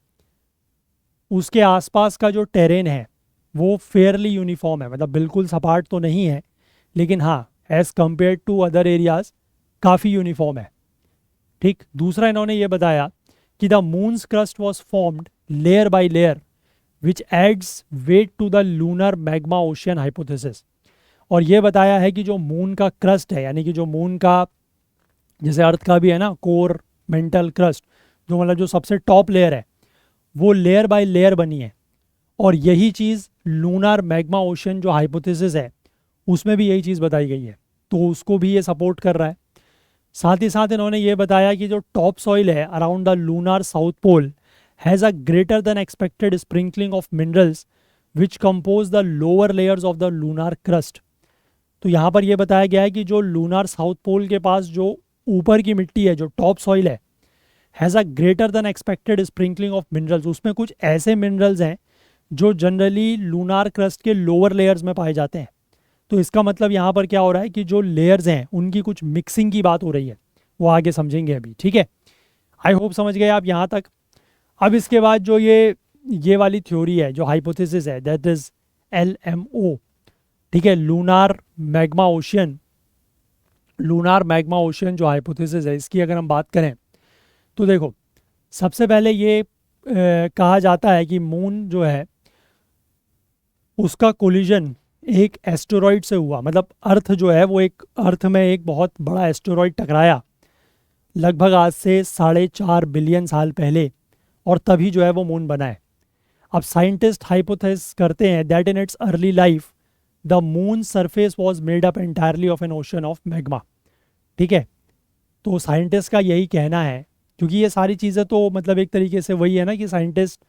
उसके आसपास का जो टेरेन है वो फेयरली यूनिफॉर्म है, मतलब बिल्कुल सपाट तो नहीं है, लेकिन हाँ as compare to other areas काफ़ी यूनिफॉर्म है। ठीक, दूसरा इन्होंने ये बताया कि the moon's crust was formed layer by layer which adds weight to the lunar magma ocean hypothesis. और ये बताया है कि जो मून का क्रस्ट है, यानी कि जो मून का, जैसे अर्थ का भी है ना कोर मेंटल क्रस्ट, जो मतलब जो सबसे टॉप लेयर है, वो लेयर बाय लेयर बनी है। और यही चीज़ लूनर मैग्मा ओशियन जो हाइपोथेसिस है उसमें भी यही चीज़ बताई गई है, तो उसको भी ये सपोर्ट कर रहा है। साथ ही साथ इन्होंने ये बताया कि जो टॉप सॉइल है around the lunar south pole has a greater than expected sprinkling of minerals which compose the lower layers of the lunar crust. तो यहाँ पर यह बताया गया है कि जो लूनार साउथ पोल के पास जो ऊपर की मिट्टी है, जो टॉप सॉइल है, has a greater than expected sprinkling of minerals. उसमें कुछ ऐसे मिनरल्स हैं जो जनरली लूनार क्रस्ट के लोअर लेयर्स में पाए जाते हैं। तो इसका मतलब यहाँ पर क्या हो रहा है कि जो लेयर्स हैं उनकी कुछ मिक्सिंग की बात हो रही है, वो आगे समझेंगे अभी। ठीक है, आई होप समझ गए आप यहाँ तक। अब इसके बाद जो ये वाली थ्योरी है, जो हाइपोथेसिस है, दैट इज़ LMO। ठीक है, lunar magma ocean, lunar magma ocean जो हाइपोथेसिस है, इसकी अगर हम बात करें तो देखो, सबसे पहले ये कहा जाता है कि मून जो है उसका कोलिजन एक एस्टेरॉइड से हुआ, मतलब अर्थ जो है वो एक अर्थ में एक बहुत बड़ा एस्टेरॉइड टकराया लगभग आज से 4.5 बिलियन साल पहले, और तभी जो है वो मून बना है। अब साइंटिस्ट हाइपोथेसिस करते हैं that in its early life the moon surface was made up entirely of N ocean of magma. ठीक है, तो साइंटिस्ट का यही कहना है, क्योंकि ये सारी चीज़ें तो मतलब एक तरीके से वही है ना कि साइंटिस्ट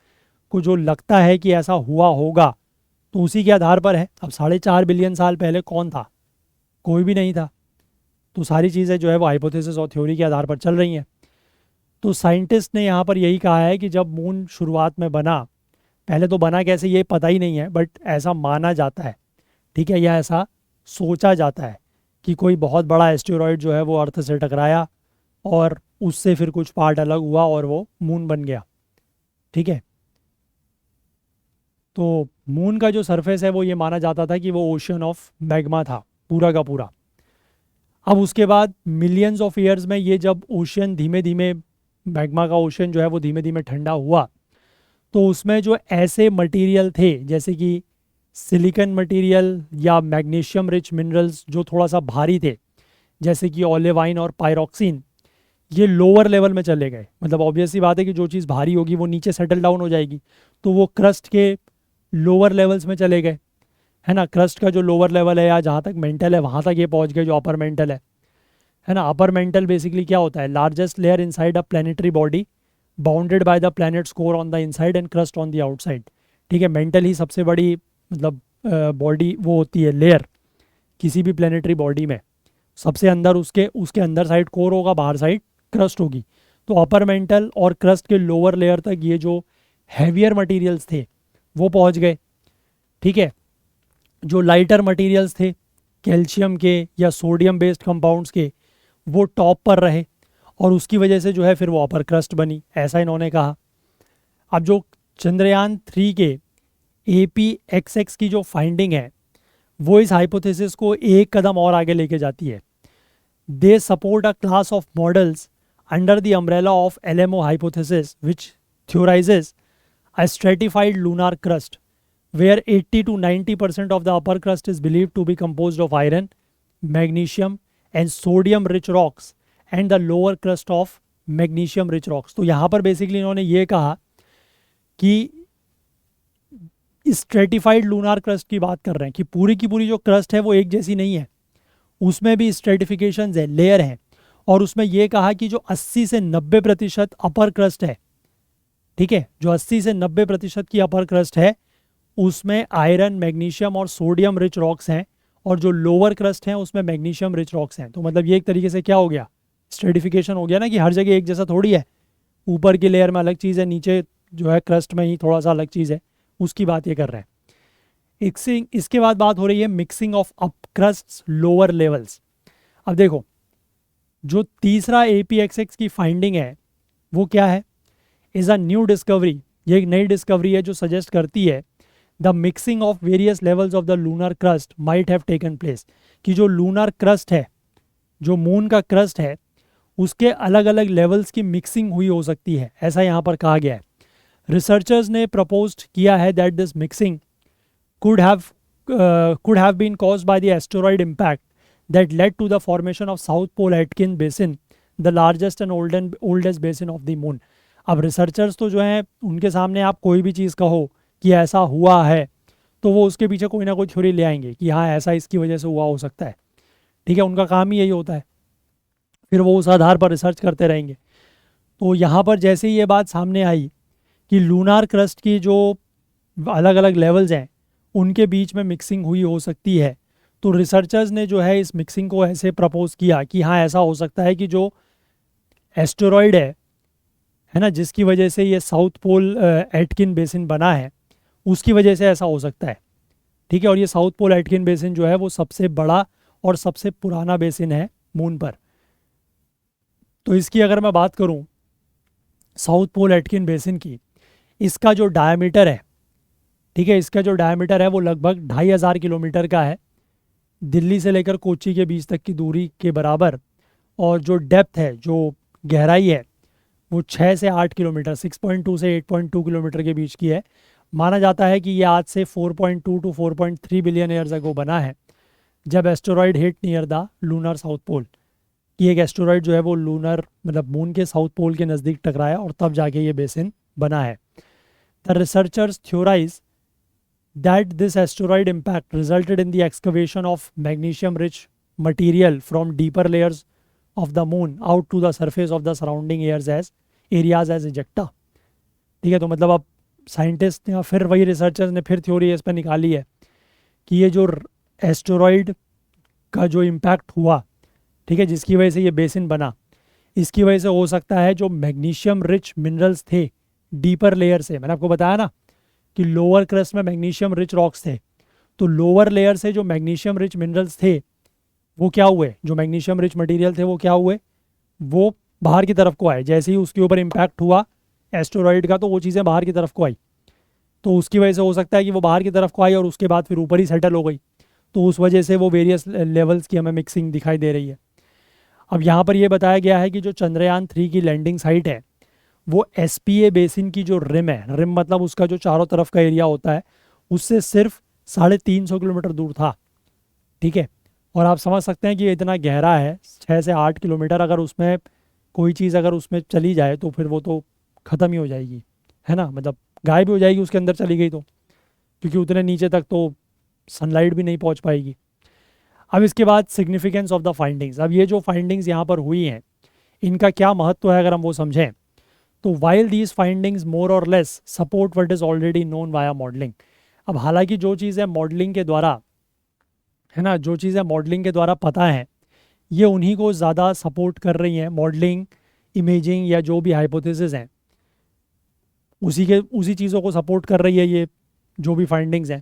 को जो लगता है कि ऐसा हुआ होगा तो उसी के आधार पर है। अब 4.5 बिलियन साल पहले कौन था? कोई भी नहीं था। तो सारी चीज़ें जो है वो हाइपोथेसिस और थ्योरी के आधार पर चल रही हैं। तो साइंटिस्ट ने यहाँ पर यही कहा है कि जब मून शुरुआत में बना, पहले तो बना कैसे ये पता ही नहीं है, बट ऐसा माना जाता है, ठीक है, या ऐसा सोचा जाता है कि कोई बहुत बड़ा एस्टेरॉयड जो है वो अर्थ से टकराया और उससे फिर कुछ पार्ट अलग हुआ और वो मून बन गया। ठीक है, तो मून का जो सरफेस है वो ये माना जाता था कि वो ओशन ऑफ मैग्मा था पूरा का पूरा। अब उसके बाद मिलियंस ऑफ ईयर्स में ये जब ओशन धीमे धीमे, मैग्मा का ओशन जो है वो धीमे धीमे ठंडा हुआ, तो उसमें जो ऐसे मटेरियल थे जैसे कि सिलिकॉन मटेरियल या मैग्नीशियम रिच मिनरल्स जो थोड़ा सा भारी थे, जैसे कि ओलेवाइन और पायरोक्सिन, ये लोअर लेवल में चले गए। मतलब ऑब्वियस सी बात है कि जो चीज़ भारी होगी वो नीचे सेटल डाउन हो जाएगी, तो वो क्रस्ट के लोअर लेवल्स में चले गए, है ना। क्रस्ट का जो लोअर लेवल है या जहाँ तक मेंटल है वहाँ तक ये पहुँच गए जो अपर मेंटल है ना। अपर मेंटल बेसिकली क्या होता है? Largest layer inside a planetary body bounded by the planets core on the inside and crust on the outside. ठीक है, मेंटल ही सबसे बड़ी मतलब बॉडी वो होती है, लेयर किसी भी प्लानिटरी बॉडी में। सबसे अंदर उसके उसके अंदर साइड कोर होगा, बाहर साइड क्रस्ट होगी। तो अपर मेंटल और क्रस्ट के लोअर लेयर तक ये जो हैवियर मटेरियल्स थे वो पहुंच गए। ठीक है, जो लाइटर मटेरियल्स थे कैल्शियम के या सोडियम बेस्ड कंपाउंड्स के, वो टॉप पर रहे और उसकी वजह से जो है फिर वो अपर क्रस्ट बनी, ऐसा इन्होंने कहा। अब जो चंद्रयान 3 के APXX की जो फाइंडिंग है वो इस हाइपोथेसिस को एक कदम और आगे लेके जाती है। They support a class of models under the umbrella of LMO hypothesis which theorizes a stratified lunar crust where 80 to 90% of the upper crust is believed to be composed of iron, magnesium and sodium rich rocks and the lower crust of magnesium rich rocks। तो यहाँ पर basically इन्होंने ये कहा कि stratified lunar crust की बात कर रहे हैं कि पूरी की पूरी जो क्रस्ट है वो एक जैसी नहीं है, उसमें भी स्ट्रेटिफिकेशंस है, लेयर है। और उसमें ये कहा कि जो 80 से 90% अपर क्रस्ट है, ठीक है, जो 80 से 90% की अपर क्रस्ट है उसमें आयरन, मैग्नीशियम और सोडियम रिच रॉक्स हैं, और जो लोअर क्रस्ट हैं उसमें मैग्नीशियम रिच रॉक्स हैं। तो मतलब ये एक तरीके से क्या हो गया? स्ट्रेटिफिकेशन हो गया ना, कि हर जगह एक जैसा थोड़ी है, ऊपर की लेयर में अलग चीज़ है, नीचे जो है क्रस्ट में ही थोड़ा सा अलग चीज़ है, उसकी बात ये कर रहे हैं। इसके बाद बात हो रही है mixing of up crust lower levels. अब देखो, जो तीसरा APXX की फाइंडिंग है वो क्या है? इज़ अ न्यू डिस्कवरी, ये एक नई डिस्कवरी है जो सजेस्ट करती है the mixing of various levels of the lunar crust might have taken place, कि जो लूनर क्रस्ट है, जो मून का क्रस्ट है, उसके अलग अलग लेवल्स की मिक्सिंग हुई हो सकती है, ऐसा यहाँ पर कहा गया है। रिसर्चर्स ने प्रपोज्ड किया है that this mixing could have been caused by the asteroid impact that led to the formation of South Pole Aitken Basin, the largest and oldest basin of the moon। अब researchers तो जो हैं उनके सामने आप कोई भी चीज़ कहो कि ऐसा हुआ है तो वो उसके पीछे कोई ना कोई थ्योरी ले आएंगे कि हाँ ऐसा इसकी वजह से हुआ हो सकता है। ठीक है, उनका काम ही यही होता है, फिर वो उस आधार पर रिसर्च करते रहेंगे। तो यहाँ पर जैसे ही ये बात सामने आई कि लूनार क्रस्ट की जो अलग अलग लेवल्स हैं उनके बीच में मिक्सिंग हुई हो सकती है, तो रिसर्चर्स ने जो है इस मिक्सिंग को ऐसे प्रपोज किया कि हाँ ऐसा हो सकता है कि जो एस्टेरॉयड है ना, जिसकी वजह से ये साउथ पोल एटकिन बेसिन बना है, उसकी वजह से ऐसा हो सकता है। ठीक है, और ये साउथ पोल एटकिन बेसिन जो है वो सबसे बड़ा और सबसे पुराना बेसिन है मून पर। तो इसकी अगर मैं बात करूं साउथ पोल एटकिन बेसिन की, इसका जो डायमीटर है, ठीक है, इसका जो डायमीटर है वो लगभग 2500 किलोमीटर का है, दिल्ली से लेकर कोच्चि के बीच तक की दूरी के बराबर। और जो डेप्थ है, जो गहराई है, वो 6 से 8 किलोमीटर, 6.2 से 8.2 किलोमीटर के बीच की है। माना जाता है कि ये आज से 4.2 टू 4.3 बिलियन ईयर्स अगो बना है, जब asteroid hit near the lunar south pole. कि एक एस्टेरॉयड जो है वो लूनर मतलब मून के साउथ पोल के नज़दीक टकराया और तब जाके ये बेसिन बना है। The researchers theorise that this asteroid impact resulted in the excavation of magnesium rich material from deeper layers of the moon out to the surface of the surrounding areas as ejecta। ठीक है, तो मतलब अब scientist ने फिर वही researchers ने फिर थ्योरी इस पर निकाली है कि ये जो एस्टेरॉयड का जो इम्पैक्ट हुआ, ठीक है, जिसकी वजह से ये बेसिन बना, इसकी वजह से हो सकता है जो मैग्नीशियम रिच मिनरल्स थे डीपर लेयर से, मैंने आपको बताया ना कि लोअर क्रस्ट में मैग्नीशियम रिच रॉक्स थे, तो लोअर लेयर से जो मैग्नीशियम रिच मिनरल्स थे वो क्या हुए, जो मैग्नीशियम रिच मटेरियल थे वो क्या हुए, वो बाहर की तरफ को आए। जैसे ही उसके ऊपर इम्पैक्ट हुआ एस्टेरॉयड का तो वो चीज़ें बाहर की तरफ को आई, तो उसकी वजह से हो सकता है कि वो बाहर की तरफ को आई और उसके बाद फिर ऊपर ही सेटल हो गई, तो उस वजह से वो वेरियस लेवल्स की हमें मिक्सिंग दिखाई दे रही है। अब यहाँ पर ये बताया गया है कि जो चंद्रयान 3 की लैंडिंग साइट है वो एसपीए बेसिन की जो रिम है, रिम मतलब उसका जो चारों तरफ का एरिया होता है, उससे सिर्फ 350 किलोमीटर दूर था। ठीक है, और आप समझ सकते हैं कि ये इतना गहरा है, 6 से 8 किलोमीटर, अगर उसमें कोई चीज़ अगर उसमें चली जाए तो फिर वो तो ख़त्म ही हो जाएगी, है ना, मतलब गायब भी हो जाएगी उसके अंदर चली गई तो, क्योंकि उतने नीचे तक तो सनलाइट भी नहीं पहुंच पाएगी। अब इसके बाद सिग्निफिकेंस ऑफ द फाइंडिंग्स। अब ये जो फाइंडिंग्स यहाँ पर हुई हैं इनका क्या महत्व है अगर हम वो समझें, तो वाइल दीज फाइंडिंग्स मोर और less support what is already known via modelling. अब हालांकि जो चीज़ें मॉडलिंग के द्वारा, है ना, जो चीज़ें मॉडलिंग के द्वारा पता है ये उन्हीं को ज़्यादा सपोर्ट कर रही हैं, मॉडलिंग, इमेजिंग या जो भी हाइपोथेसिस हैं उसी चीज़ों को सपोर्ट कर रही है ये जो भी फाइंडिंग्स हैं,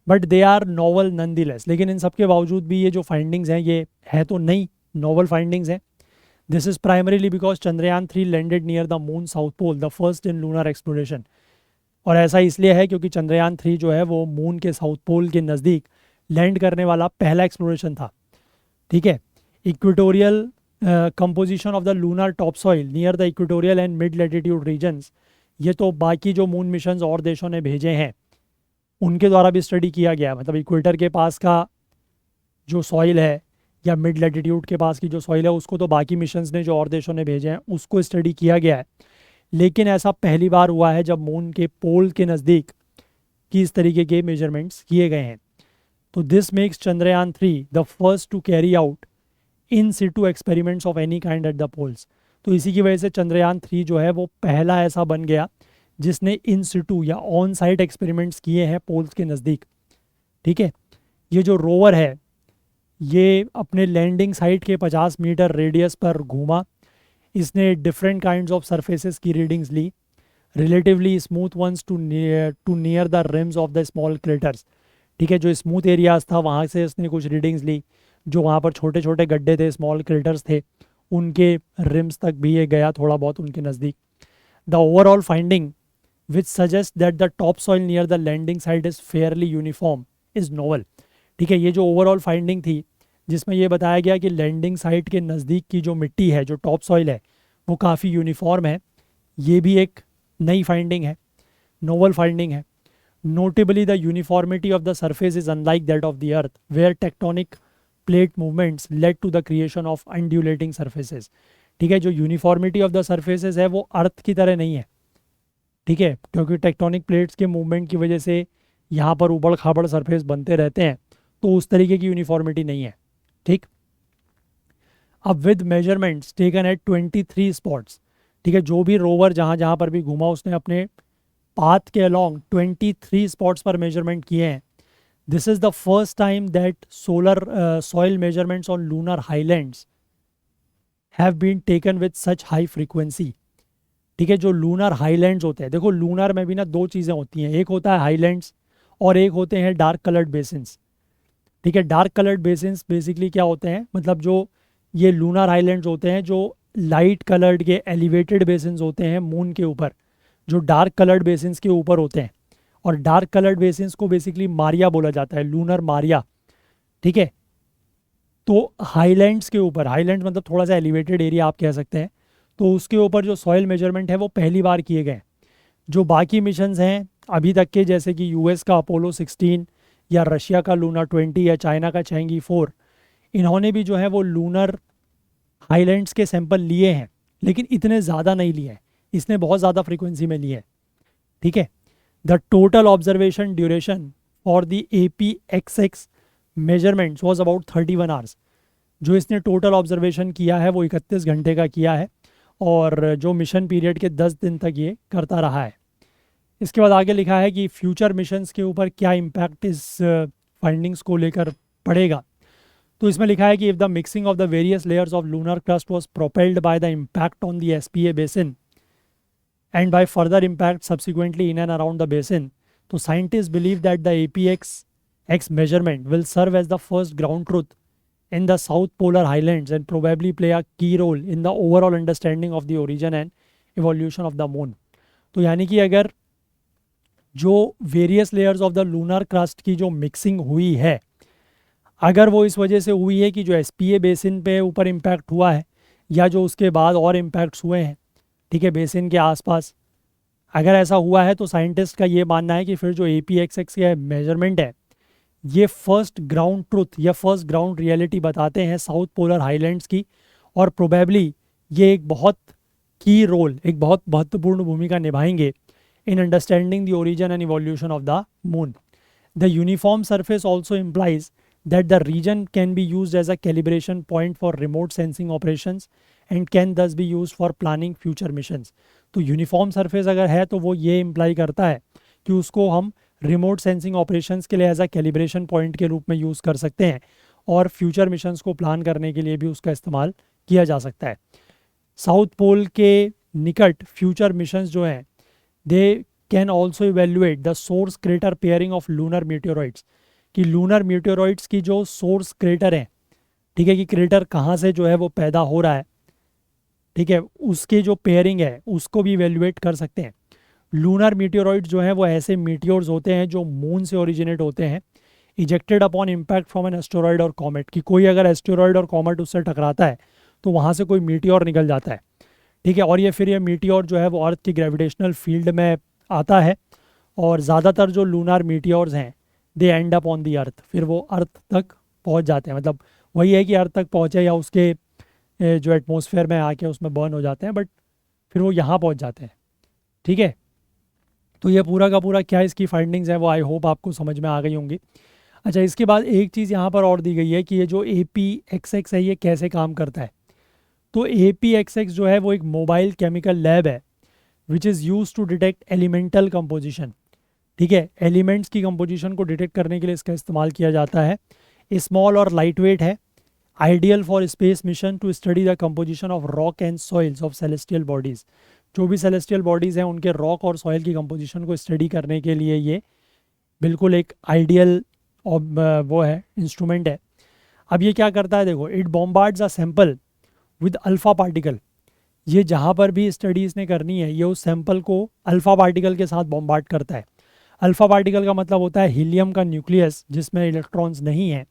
बट दे आर नॉवल नॉनदीलेस। लेकिन इन सब के बावजूद भी ये जो फाइंडिंग्स हैं ये है तो नई नॉवल फाइंडिंग्स हैं। This is primarily because Chandrayaan 3 landed near the moon south pole, the first in lunar exploration. और ऐसा इसलिए है क्योंकि चंद्रयान 3 जो है वो मून के साउथ पोल के नज़दीक लैंड करने वाला पहला एक्सप्लोरेशन था। ठीक है, equatorial composition of the lunar top soil near the equatorial and mid latitude regions, ये तो बाकी जो मून मिशंस और देशों ने भेजे हैं उनके द्वारा भी स्टडी किया गया। मतलब इक्वेटर के पास का जो सॉइल है या मिड लैटिट्यूड के पास की जो सॉइल है उसको तो बाकी मिशंस ने जो और देशों ने भेजे हैं उसको स्टडी किया गया है, लेकिन ऐसा पहली बार हुआ है जब मून के पोल के नज़दीक की इस तरीके के मेजरमेंट्स किए गए हैं। तो this makes Chandrayaan 3 the first to carry out in situ experiments of any kind at the poles. तो इसी की वजह से चंद्रयान 3 जो है वो पहला ऐसा बन गया जिसने इन सिटू या ऑन साइट एक्सपेरिमेंट्स किए हैं पोल्स के नज़दीक। ठीक है, ये जो रोवर है ये अपने लैंडिंग साइट के 50 मीटर रेडियस पर घूमा, इसने डिफरेंट काइंड्स ऑफ सरफेसेस की रीडिंग्स ली, relatively smooth ones to near the rims of the small craters. ठीक है, जो स्मूथ एरियाज था वहाँ से इसने कुछ रीडिंग्स ली, जो वहाँ पर छोटे छोटे गड्ढे थे, स्मॉल क्रेटर्स थे, उनके रिम्स तक भी ये गया थोड़ा बहुत उनके नज़दीक। The overall finding which suggest that the top soil near the landing site is fairly uniform is novel. ठीक है, ये जो ओवरऑल फाइंडिंग थी जिसमें ये बताया गया कि लैंडिंग साइट के नज़दीक की जो मिट्टी है, जो टॉप सॉइल है, वो काफ़ी यूनिफॉर्म है, ये भी एक नई फाइंडिंग है, नोवल फाइंडिंग है। Notably the uniformity of the surface is unlike that of the earth where tectonic plate movements led to the creation of undulating surfaces. ठीक है, जो यूनिफॉर्मिटी ऑफ द सरफेसेस है वो अर्थ की तरह नहीं है। ठीक है, क्योंकि टेक्टोनिक प्लेट्स के मूवमेंट की वजह से यहाँ पर उबड़ खाबड़ सरफेस बनते रहते हैं, तो उस तरीके की यूनिफॉर्मिटी नहीं है। ठीक, अब with measurements taken at 23 spots, ठीक है, जो भी रोवर जहाँ जहाँ पर भी घूमा उसने अपने पाथ के अलोंग 23 स्पॉट्स पर मेजरमेंट किए हैं। This is the first time that solar soil measurements on lunar highlands have been taken with such high frequency. ठीक है, जो लूनर हाईलैंड्स होते हैं, देखो लूनर में भी ना दो चीज़ें होती हैं, एक होता है हाईलैंड्स और एक होते हैं डार्क कलर्ड बेसिन्स। ठीक है, डार्क कलर्ड बेसिन्स बेसिकली क्या होते हैं, मतलब जो ये लूनर आइलैंड्स होते हैं जो लाइट कलर्ड के एलिवेटेड बेसिन्स होते हैं मून के ऊपर, जो डार्क कलर्ड बेसिन्स के ऊपर होते हैं, और डार्क कलर्ड बेसिन्स को बेसिकली मारिया बोला जाता है, लूनर मारिया। ठीक है, तो हाईलैंड्स के ऊपर, हाईलैंड्स मतलब थोड़ा सा एलिवेटेड एरिया आप कह सकते हैं, तो उसके ऊपर जो सॉइल मेजरमेंट है वो पहली बार किए गए। जो बाकी मिशंस हैं अभी तक के, जैसे कि यूएस का अपोलो 16 या रशिया का लूना 20 या चाइना का चैंगी 4, इन्होंने भी जो है वो लूनर हाईलैंड्स के सैंपल लिए हैं, लेकिन इतने ज़्यादा नहीं लिए हैं, इसने बहुत ज़्यादा फ्रीक्वेंसी में लिए हैं। ठीक है। The total observation duration for the APXX measurements was about 31 hours. जो इसने टोटल ऑब्जर्वेशन किया है वो 31 घंटे का किया है, और जो मिशन पीरियड के 10 दिन तक ये करता रहा है। इसके बाद आगे लिखा है कि फ्यूचर मिशंस के ऊपर क्या इम्पैक्ट इस फाइंडिंग्स को लेकर पड़ेगा। तो इसमें लिखा है कि if the mixing of the various layers of lunar crust was propelled by the impact on the SPA basin and by further impact subsequently in and around the basin, so scientists believe that the APXX measurement will serve as the first ground truth in the South Polar Highlands and probably play a key role in the overall understanding of the origin and evolution of the moon. तो यानी कि अगर जो various layers of the lunar crust की जो mixing हुई है, अगर वो इस वजह से हुई है कि जो SPA बेसिन पे ऊपर इम्पैक्ट हुआ है, या जो उसके बाद और इम्पैक्ट्स हुए हैं, ठीक है, बेसिन के आसपास, अगर ऐसा हुआ है तो साइंटिस्ट का ये मानना है कि फिर जो APXX का मेजरमेंट है ये फर्स्ट ग्राउंड ट्रुथ या फर्स्ट ग्राउंड रियलिटी बताते हैं साउथ पोलर हाईलैंड्स की, और प्रोबेबली ये एक बहुत की रोल, एक बहुत महत्वपूर्ण भूमिका निभाएंगे in understanding the origin and evolution of the moon. The uniform surface also implies that the region can be used as a calibration point for remote sensing operations and can thus be used for planning future missions। तो uniform surface अगर है तो वो ये imply करता है कि उसको हम रिमोट सेंसिंग ऑपरेशंस के लिए एज अ कैलिब्रेशन पॉइंट के रूप में यूज़ कर सकते हैं, और फ्यूचर मिशंस को प्लान करने के लिए भी उसका इस्तेमाल किया जा सकता है। साउथ पोल के निकट फ्यूचर मिशंस जो हैं they can also evaluate the source crater pairing of lunar meteoroids, कि लूनर मीटियोरॉइड्स की जो सोर्स क्रेटर हैं, ठीक है, कि क्रेटर कहाँ से जो है वो पैदा हो रहा है, ठीक है, उसकी जो पेयरिंग है उसको भी इवेल्युएट कर सकते हैं। लूनर मीटियोरॉइड्स जो हैं वो ऐसे मीटियोर्स होते हैं जो मून से ओरिजिनेट होते हैं, ejected upon impact from an asteroid और कॉमेट, कि कोई अगर एस्टेरॉयड और कॉमेट उससे टकराता है तो वहाँ से कोई मीटियोर निकल जाता है, ठीक है, और ये फिर ये मीटियोर जो है वो अर्थ की ग्रेविटेशनल फील्ड में आता है, और ज़्यादातर जो लूनर मीटियोर्स हैं दे एंड अप ऑन दी अर्थ, फिर वो अर्थ तक पहुंच जाते हैं, मतलब वही है कि अर्थ तक पहुंचे या उसके जो एटमॉस्फेयर में आके उसमें बर्न हो जाते हैं, बट फिर वो यहाँ पहुंच जाते हैं। ठीक है, तो ये पूरा का पूरा क्या इसकी फाइंडिंग्स है वो आई होप आपको समझ में आ गई होंगी। अच्छा, इसके बाद एक चीज़ यहाँ पर और दी गई है कि ये जो APXX है ये कैसे काम करता है। तो APXX जो है वो एक मोबाइल केमिकल लैब है which is use to detect elemental composition. ठीक है, एलिमेंट्स की कंपोजिशन को डिटेक्ट करने के लिए इसका इस्तेमाल किया जाता है। स्मॉल और लाइट वेट है, ideal for space mission to study the composition of rock and soils of celestial bodies. जो भी सेलेस्टियल बॉडीज़ हैं उनके रॉक और सॉइल की कंपोजिशन को स्टडी करने के लिए ये बिल्कुल एक आइडियल वो है, इंस्ट्रूमेंट है। अब ये क्या करता है, देखो, it bombards a sample with alpha particle. ये जहाँ पर भी स्टडी इसने करनी है ये उस सैंपल को अल्फ़ा पार्टिकल के साथ बॉम्बार्ड करता है। अल्फ़ा पार्टिकल का मतलब होता है हीलियम का न्यूक्लियस जिसमें इलेक्ट्रॉन्स नहीं हैं,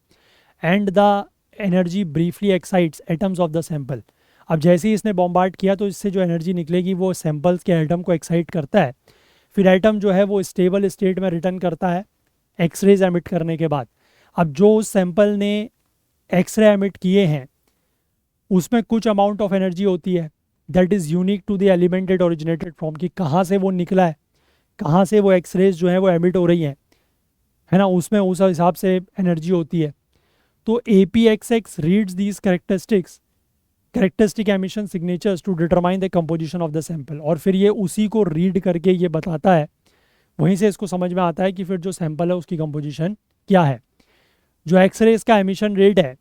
and the energy briefly excites atoms of the sample. अब जैसे ही इसने बॉम्बार्ड किया तो इससे जो एनर्जी निकलेगी वो सैंपल्स के एटम को एक्साइट करता है, फिर एटम जो है वो स्टेबल स्टेट में रिटर्न करता है एक्सरेज एमिट करने के बाद। अब जो उस सैंपल ने एक्सरे एमिट किए हैं उसमें कुछ अमाउंट ऑफ एनर्जी होती है that is unique to the element it originated from, कि कहाँ से वो निकला है, कहाँ से वो एक्सरेज जो है वो एमिट हो रही हैं, है ना, उसमें उस हिसाब से एनर्जी होती है। तो APXX reads these characteristic emission signatures to determine the composition of the sample, और फिर ये उसी को रीड करके ये बताता है, वहीं से इसको समझ में आता है कि फिर जो सैंपल है उसकी कंपोजिशन क्या है। जो एक्सरेज का एमिशन रेट है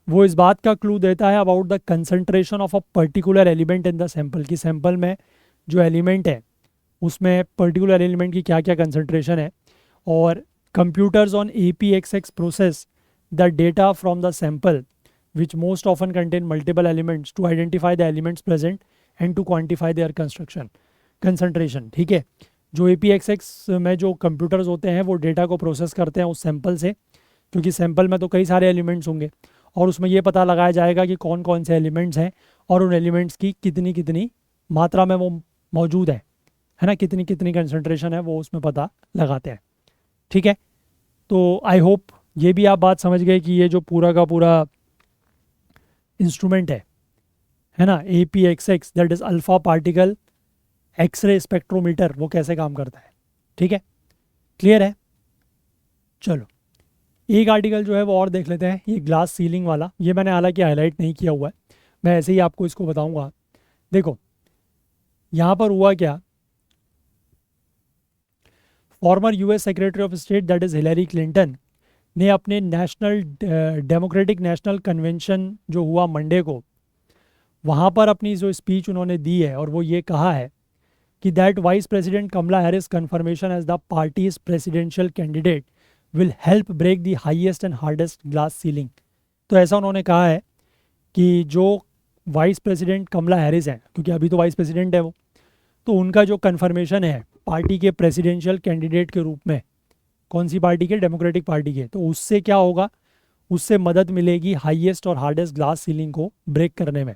वो इस बात का क्लू देता है about the concentration of a particular element in the sample, की सैंपल में जो एलिमेंट है उसमें पर्टिकुलर एलिमेंट की क्या क्या कंसंट्रेशन है। और computers on APXX process the data from the sample which most often contain multiple elements to identify the elements present and to quantify their concentration. ठीक है, जो APXX में जो कंप्यूटर्स होते हैं वो डेटा को प्रोसेस करते हैं उस सैंपल से, क्योंकि सैंपल में तो कई सारे एलिमेंट्स होंगे और उसमें ये पता लगाया जाएगा कि कौन कौन से एलिमेंट्स हैं और उन एलिमेंट्स की कितनी कितनी मात्रा में वो मौजूद है है ना, कितनी कितनी कंसंट्रेशन है वो उसमें पता लगाते हैं। ठीक है, तो आई होप ये भी आप बात समझ गए कि ये जो पूरा का पूरा इंस्ट्रूमेंट है ना, APXX that is alpha particle X-ray spectrometer, वो कैसे काम करता है। ठीक है, क्लियर है। चलो एक आर्टिकल जो है वो और देख लेते हैं, ये ग्लास सीलिंग वाला। ये मैंने हालांकि हाईलाइट नहीं किया हुआ है, मैं ऐसे ही आपको इसको बताऊंगा। देखो यहाँ पर हुआ क्या, farmer US secretary of state that is Hillary Clinton ने अपने नेशनल डेमोक्रेटिक नेशनल कन्वेंशन जो हुआ मंडे को, वहाँ पर अपनी जो स्पीच उन्होंने दी है और वो ये कहा है कि that vice president Kamala Harris confirmation as the party's presidential candidate will help break the highest and hardest glass ceiling. तो ऐसा उन्होंने कहा है कि जो वाइस प्रेसिडेंट कमला हैरिस हैं, क्योंकि अभी तो वाइस प्रेसिडेंट है वो, तो उनका जो कन्फर्मेशन है पार्टी के प्रेसिडेंशियल कैंडिडेट के रूप में, कौन सी पार्टी के, डेमोक्रेटिक पार्टी के, तो उससे क्या होगा, उससे मदद मिलेगी हाईएस्ट और हार्डेस्ट ग्लास सीलिंग को ब्रेक करने में।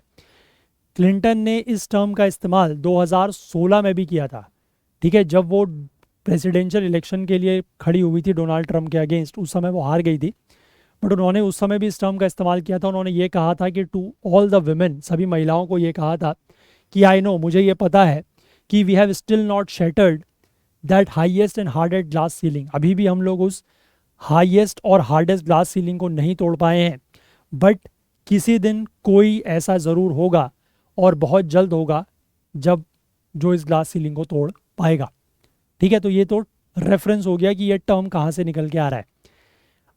क्लिंटन ने इस टर्म का इस्तेमाल 2016 में भी किया था। ठीक है, जब वो प्रेसिडेंशियल इलेक्शन के लिए खड़ी हुई थी डोनाल्ड ट्रंप के अगेंस्ट, उस समय वो हार गई थी, बट उन्होंने उस समय भी इस टर्म का इस्तेमाल किया था। उन्होंने ये कहा था कि टू ऑल द वुमेन, सभी महिलाओं को ये कहा था कि आई नो, मुझे ये पता है कि we have still not shattered that highest and hardest glass ceiling, अभी भी हम लोग उस हाईएस्ट और हार्डेस्ट ग्लास सीलिंग को नहीं तोड़ पाए हैं, बट किसी दिन कोई ऐसा ज़रूर होगा और बहुत जल्द होगा जब जो इस ग्लास सीलिंग को तोड़ पाएगा। ठीक है, तो ये तो रेफरेंस हो गया कि ये टर्म कहाँ से निकल के आ रहा है।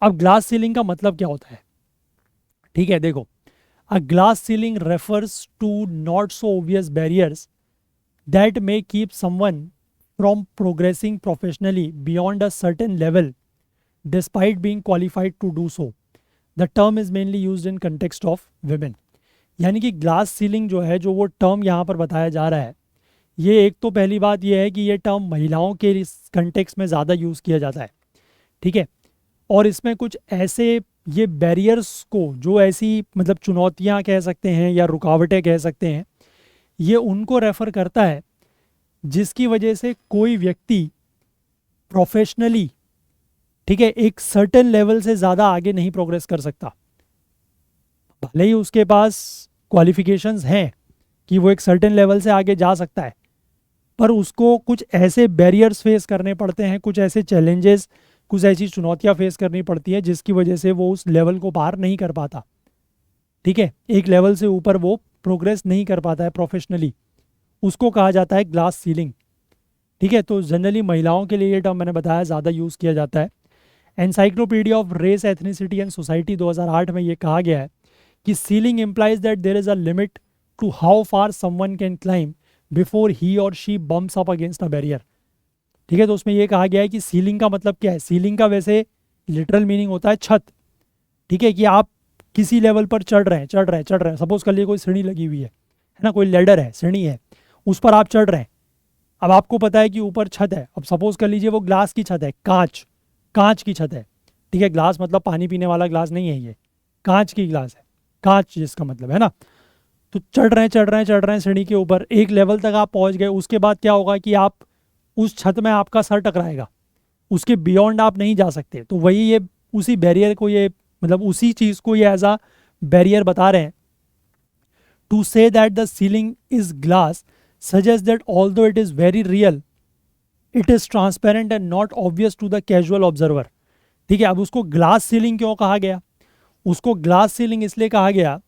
अब ग्लास सीलिंग का मतलब क्या होता है। ठीक है, देखो, a glass ceiling refers to not so obvious barriers that may keep someone from progressing professionally beyond a certain level despite being qualified to do so. The term is mainly used in context of women. यानी कि glass ceiling जो है, जो वो term यहाँ पर बताया जा रहा है, ये एक तो पहली बात ये है कि ये टर्म महिलाओं के इस कंटेक्स्ट में ज़्यादा यूज़ किया जाता है। ठीक है, और इसमें कुछ ऐसे ये बैरियर्स को, जो ऐसी मतलब चुनौतियाँ कह सकते हैं या रुकावटें कह सकते हैं, ये उनको रेफ़र करता है जिसकी वजह से कोई व्यक्ति प्रोफेशनली, ठीक है, एक सर्टेन लेवल से ज़्यादा आगे नहीं प्रोग्रेस कर सकता। भले ही उसके पास क्वालिफिकेशंस हैं कि वो एक सर्टेन लेवल से आगे जा सकता है, पर उसको कुछ ऐसे बैरियर्स फेस करने पड़ते हैं, कुछ ऐसे चैलेंजेस, कुछ ऐसी चुनौतियां फेस करनी पड़ती है जिसकी वजह से वो उस लेवल को पार नहीं कर पाता। ठीक है, एक लेवल से ऊपर वो प्रोग्रेस नहीं कर पाता है प्रोफेशनली, उसको कहा जाता है ग्लास सीलिंग। ठीक है, तो जनरली महिलाओं के लिए ये टर्म मैंने बताया ज़्यादा यूज़ किया जाता है। Encyclopaedia of race, ethnicity and society 2008 में ये कहा गया है कि ceiling implies that there is a limit to how far someone can climb before he or she bumps up against a barrier. ठीक है, तो उसमें यह कहा गया है कि सीलिंग का मतलब क्या है। सीलिंग का वैसे लिटरल मीनिंग होता है छत। ठीक है, कि आप किसी लेवल पर चढ़ रहे हैं। सपोज कर लिए कोई सीढ़ी लगी हुई है ना, कोई लेडर है, सीढ़ी है, उस पर आप चढ़ रहे हैं। अब आपको पता है कि ऊपर छत है। अब सपोज कर लीजिए वो ग्लास की छत है, कांच की छत है। ठीक है, ग्लास मतलब पानी पीने वाला ग्लास नहीं है, ये कांच की ग्लास है, कांच जिसका मतलब है ना। तो चढ़ रहे हैं सीढ़ी के ऊपर, एक लेवल तक आप पहुंच गए। उसके बाद क्या होगा कि आप उस छत में आपका सर टकराएगा, उसके बियॉन्ड आप नहीं जा सकते। तो वही ये उसी बैरियर को, ये मतलब उसी चीज़ को ये एज अ बैरियर बता रहे हैं। To say that the ceiling is glass suggest that although it is very real, it is transparent and not obvious to the casual observer. ठीक है, अब उसको ग्लास सीलिंग क्यों कहा गया, उसको ग्लास सीलिंग इसलिए कहा गया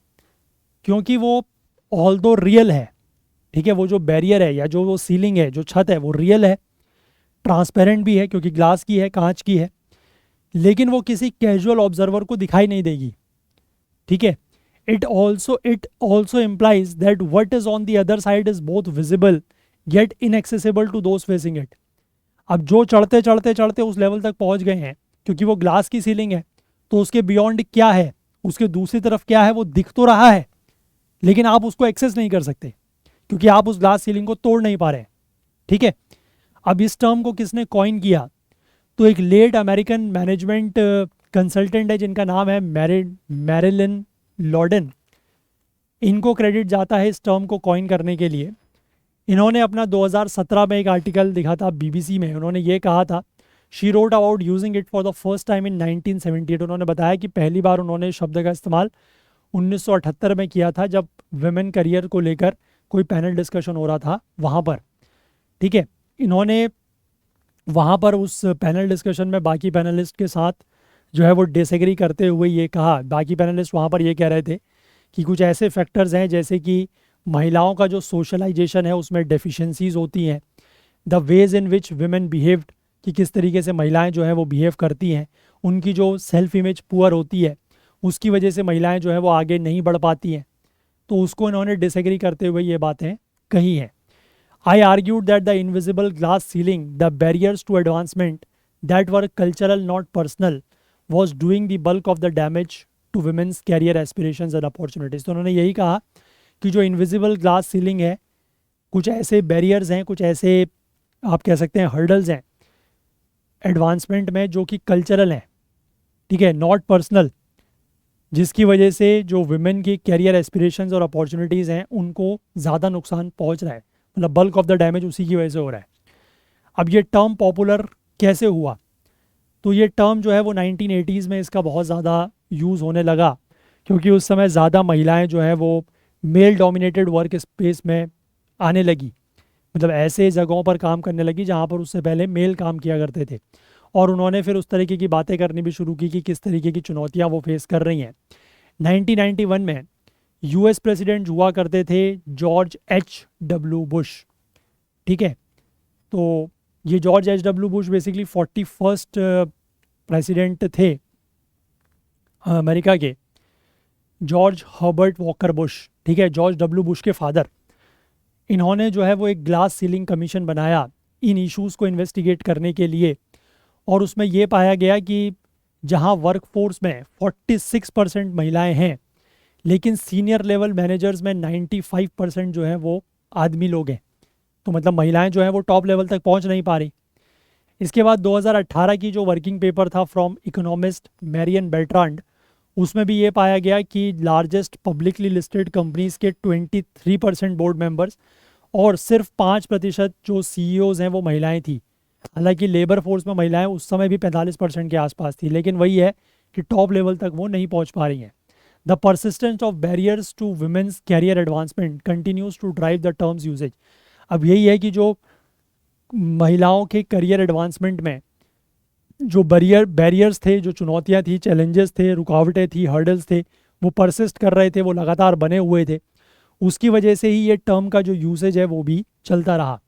क्योंकि वो ऑल्दो रियल है। ठीक है, वो जो बैरियर है या जो वो सीलिंग है, जो छत है, वो रियल है, ट्रांसपेरेंट भी है क्योंकि ग्लास की है, कांच की है, लेकिन वो किसी कैजुअल ऑब्जर्वर को दिखाई नहीं देगी। ठीक है, it also implies that what is on the other side is both visible yet inaccessible to those facing it. अब जो चढ़ते उस लेवल तक पहुंच गए हैं, क्योंकि वो ग्लास की सीलिंग है, तो उसके बियॉन्ड क्या है, उसके दूसरी तरफ क्या है, वो दिख तो रहा है, लेकिन आप उसको एक्सेस नहीं कर सकते क्योंकि आप उस ग्लास सीलिंग को तोड़ नहीं पा रहे हैं। ठीक है, अब इस टर्म को किसने कॉइन किया, तो एक लेट अमेरिकन मैनेजमेंट कंसल्टेंट है जिनका नाम है मैरिलिन लॉर्डन। इनको क्रेडिट जाता है इस टर्म को कॉइन करने के लिए। इन्होंने अपना 2017 में एक आर्टिकल दिखा था बीबीसी में, उन्होंने ये कहा था, she wrote about using it for the first time in 1978। उन्होंने बताया कि पहली बार उन्होंने शब्द का इस्तेमाल 1978 में किया था, जब वुमेन करियर को लेकर कोई पैनल डिस्कशन हो रहा था वहाँ पर। ठीक है, इन्होंने वहाँ पर उस पैनल डिस्कशन में बाकी पैनलिस्ट के साथ जो है वो डिसएग्री करते हुए ये कहा, बाकी पैनलिस्ट वहाँ पर ये कह रहे थे कि कुछ ऐसे फैक्टर्स हैं जैसे कि महिलाओं का जो सोशलाइजेशन है उसमें डेफिशिएंसीज होती हैं, the ways in which women behaved, कि किस तरीके से महिलाएं जो हैं वो बिहेव करती हैं, उनकी जो सेल्फ इमेज पुअर होती है उसकी वजह से महिलाएं जो है वो आगे नहीं बढ़ पाती हैं। तो उसको इन्होंने डिसएग्री करते हुए ये बातें कही हैं। I argued that the invisible glass ceiling, the barriers to advancement that were cultural not personal, was doing the bulk of the damage to women's career aspirations and opportunities. तो उन्होंने यही कहा कि जो इनविजिबल ग्लास सीलिंग है, कुछ ऐसे barriers हैं, कुछ ऐसे आप कह सकते हैं हर्डल्स हैं एडवांसमेंट में जो कि कल्चरल हैं, ठीक है, नॉट पर्सनल, जिसकी वजह से जो वुमेन की कैरियर एस्पिरेशंस और अपॉर्चुनिटीज़ हैं उनको ज़्यादा नुकसान पहुंच रहा है, मतलब बल्क ऑफ द डैमेज उसी की वजह से हो रहा है। अब ये टर्म पॉपुलर कैसे हुआ? तो ये टर्म जो है वो 1980s में इसका बहुत ज़्यादा यूज़ होने लगा, क्योंकि उस समय ज़्यादा महिलाएं जो है वो मेल डोमिनेटेड वर्क स्पेस में आने लगी, मतलब ऐसे जगहों पर काम करने लगी जहाँ पर उससे पहले मेल काम किया करते थे। और उन्होंने फिर उस तरीके की बातें करनी भी शुरू की कि किस तरीके की चुनौतियाँ वो फेस कर रही हैं। 1991 में यूएस प्रेसिडेंट हुआ करते थे जॉर्ज एच डब्ल्यू बुश। ठीक है, तो ये George H W Bush basically 41st president थे अमेरिका के, जॉर्ज हर्बर्ट वॉकर बुश, ठीक है, जॉर्ज डब्ल्यू बुश के फादर। इन्होंने जो है वो एक ग्लास सीलिंग कमीशन बनाया इन इश्यूज़ को इन्वेस्टिगेट करने के लिए, और उसमें ये पाया गया कि जहां वर्कफोर्स में 46% महिलाएं हैं, लेकिन सीनियर लेवल मैनेजर्स में 95% जो है वो आदमी लोग हैं। तो मतलब महिलाएं जो हैं वो टॉप लेवल तक पहुंच नहीं पा रही। इसके बाद 2018 की जो वर्किंग पेपर था फ्रॉम इकोनॉमिस्ट मैरियन बेल्ट्रांड, उसमें भी ये पाया गया कि लार्जेस्ट पब्लिकली लिस्टेड कंपनीज के 23% बोर्ड मेंबर्स और सिर्फ 5% जो सीईओज हैं वो महिलाएं थी। हालांकि लेबर फोर्स में महिलाएं उस समय भी 45% के आसपास थी, लेकिन वही है कि टॉप लेवल तक वो नहीं पहुंच पा रही हैं। The persistence of barriers to women's career advancement continues to drive the term's usage. अब यही है कि जो महिलाओं के करियर एडवांसमेंट में जो बैरियर्स थे, जो चुनौतियां थी, चैलेंजेस थे, रुकावटें थी, हर्डल्स थे, वो परसिस्ट कर रहे थे, वो लगातार बने हुए थे। उसकी वजह से ही ये टर्म का जो यूसेज है वो भी चलता रहा।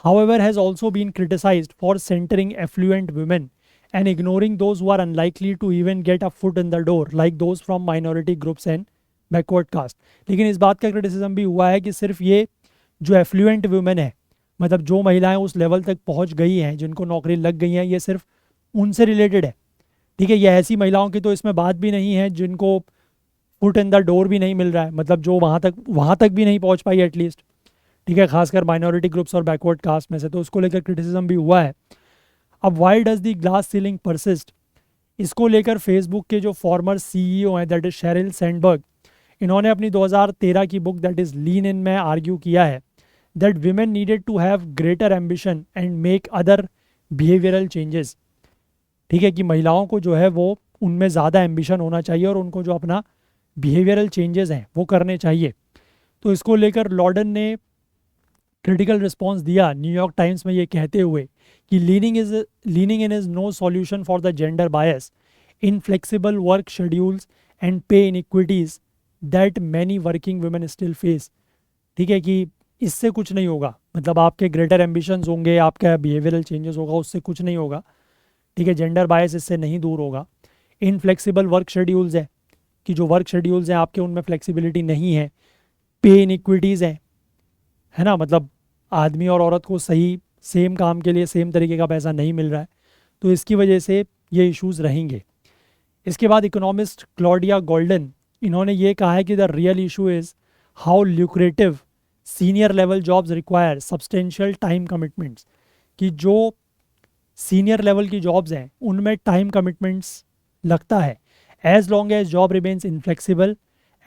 However, has also been criticized for centering affluent women and ignoring those who are unlikely to even get a foot in the door, like those from minority groups and backward caste। लेकिन इस बात का criticism भी हुआ है कि सिर्फ ये जो एफ्लुएंट वुमेन है, मतलब जो महिलाएं उस लेवल तक पहुंच गई हैं, जिनको नौकरी लग गई हैं, ये सिर्फ उनसे रिलेटेड है। ठीक है, ये ऐसी महिलाओं की तो इसमें बात भी नहीं है जिनको फुट इन द डोर भी नहीं मिल रहा है, मतलब जो वहाँ तक भी नहीं पहुँच पाई एटलीस्ट। ठीक है, खासकर माइनॉरिटी ग्रुप्स और बैकवर्ड कास्ट में से, तो उसको लेकर क्रिटिसिज्म भी हुआ है। अब why does the glass ceiling persist, इसको लेकर फेसबुक के जो फॉर्मर सीईओ हैं दैट इज शेरिल सैंडबर्ग, इन्होंने अपनी 2013 की book that is lean in में आर्ग्यू किया है that women needed to have greater ambition and make other behavioural changes. ठीक है, कि महिलाओं को जो है वो उनमें ज़्यादा एम्बिशन होना चाहिए और उनको जो अपना बिहेवियरल चेंजेस हैं वो करने चाहिए। तो इसको लेकर लॉर्डन ने क्रिटिकल रिस्पॉन्स दिया न्यूयॉर्क टाइम्स में ये कहते हुए कि leaning in is no solution for the gender bias, inflexible work schedules and pay inequities that many working women still face. ठीक है, कि इससे कुछ नहीं होगा, मतलब आपके ग्रेटर एम्बिशंस होंगे, आपका बिहेवियरल चेंजेस होगा, उससे कुछ नहीं होगा। ठीक है, जेंडर बायस इससे नहीं दूर होगा। इनफ्लेक्सिबल वर्क शेड्यूल्स है कि जो वर्क शेड्यूल्स हैं आपके उनमें फ्लेक्सिबिलिटी नहीं है। पे इनइक्विटीज़ है ना, मतलब आदमी और औरत को सही सेम काम के लिए सेम तरीके का पैसा नहीं मिल रहा है, तो इसकी वजह से ये इश्यूज़ रहेंगे। इसके बाद इकोनॉमिस्ट क्लॉडिया गोल्डन, इन्होंने ये कहा है कि the real issue is how lucrative senior level jobs require substantial time commitments, कि जो सीनियर लेवल की जॉब्स हैं उनमें टाइम कमिटमेंट्स लगता है, as long as job remains inflexible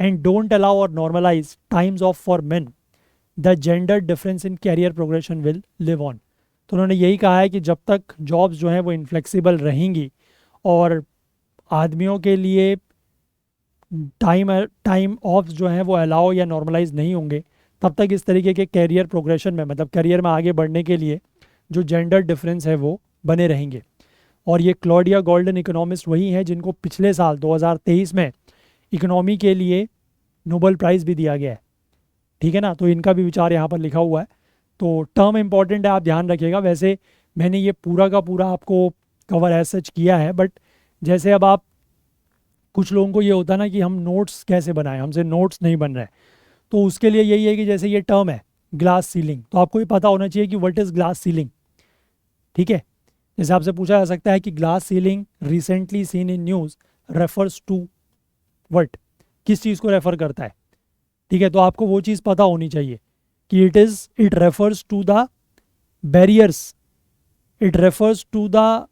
and don't allow or normalise times off for men. The gender difference in career progression will live on. तो उन्होंने यही कहा है कि जब तक जॉब्स जो हैं वो इनफ्लेक्सिबल रहेंगी और आदमियों के लिए टाइम ऑफ जो हैं वो अलाउ या नॉर्मलाइज नहीं होंगे, तब तक इस तरीके के कैरियर प्रोग्रेशन में, मतलब करियर में आगे बढ़ने के लिए जो जेंडर डिफरेंस है वो बने रहेंगे। और ये क्लॉडिया गोल्डन इकोनॉमिस्ट वही हैं जिनको पिछले साल 2023 में इकोनॉमी के लिए नोबेल प्राइज़ भी दिया गया है। ठीक है ना, तो इनका भी विचार यहाँ पर लिखा हुआ है। तो टर्म इंपॉर्टेंट है, आप ध्यान रखिएगा। वैसे मैंने ये पूरा का पूरा आपको कवर एज सच किया है, बट जैसे अब आप, कुछ लोगों को ये होता है ना कि हम नोट्स कैसे बनाएं, हमसे नोट्स नहीं बन रहे, तो उसके लिए यही है कि जैसे ये टर्म है ग्लास सीलिंग, तो आपको ये पता होना चाहिए कि व्हाट इज़ ग्लास सीलिंग। ठीक है, जैसे आपसे पूछा जा सकता है कि glass ceiling recently seen in news refers to what, किस चीज़ को रेफर करता है। ठीक है, तो आपको वो चीज़ पता होनी चाहिए कि it refers to the barriers, it refers to the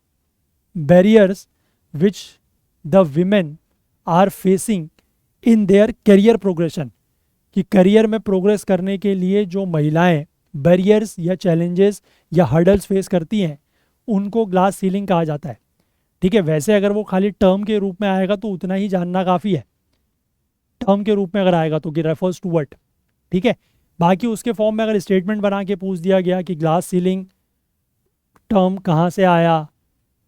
barriers which the women are facing in their career progression, कि करियर में प्रोग्रेस करने के लिए जो महिलाएं बैरियर्स या चैलेंजेस या हर्डल्स फेस करती हैं, उनको ग्लास सीलिंग कहा जाता है। ठीक है, वैसे अगर वो खाली टर्म के रूप में आएगा तो उतना ही जानना काफ़ी है, टर्म के रूप में अगर आएगा तो कि रेफर्स टू व्हाट। ठीक है, बाकी उसके फॉर्म में अगर स्टेटमेंट बना के पूछ दिया गया कि ग्लास सीलिंग टर्म कहाँ से आया,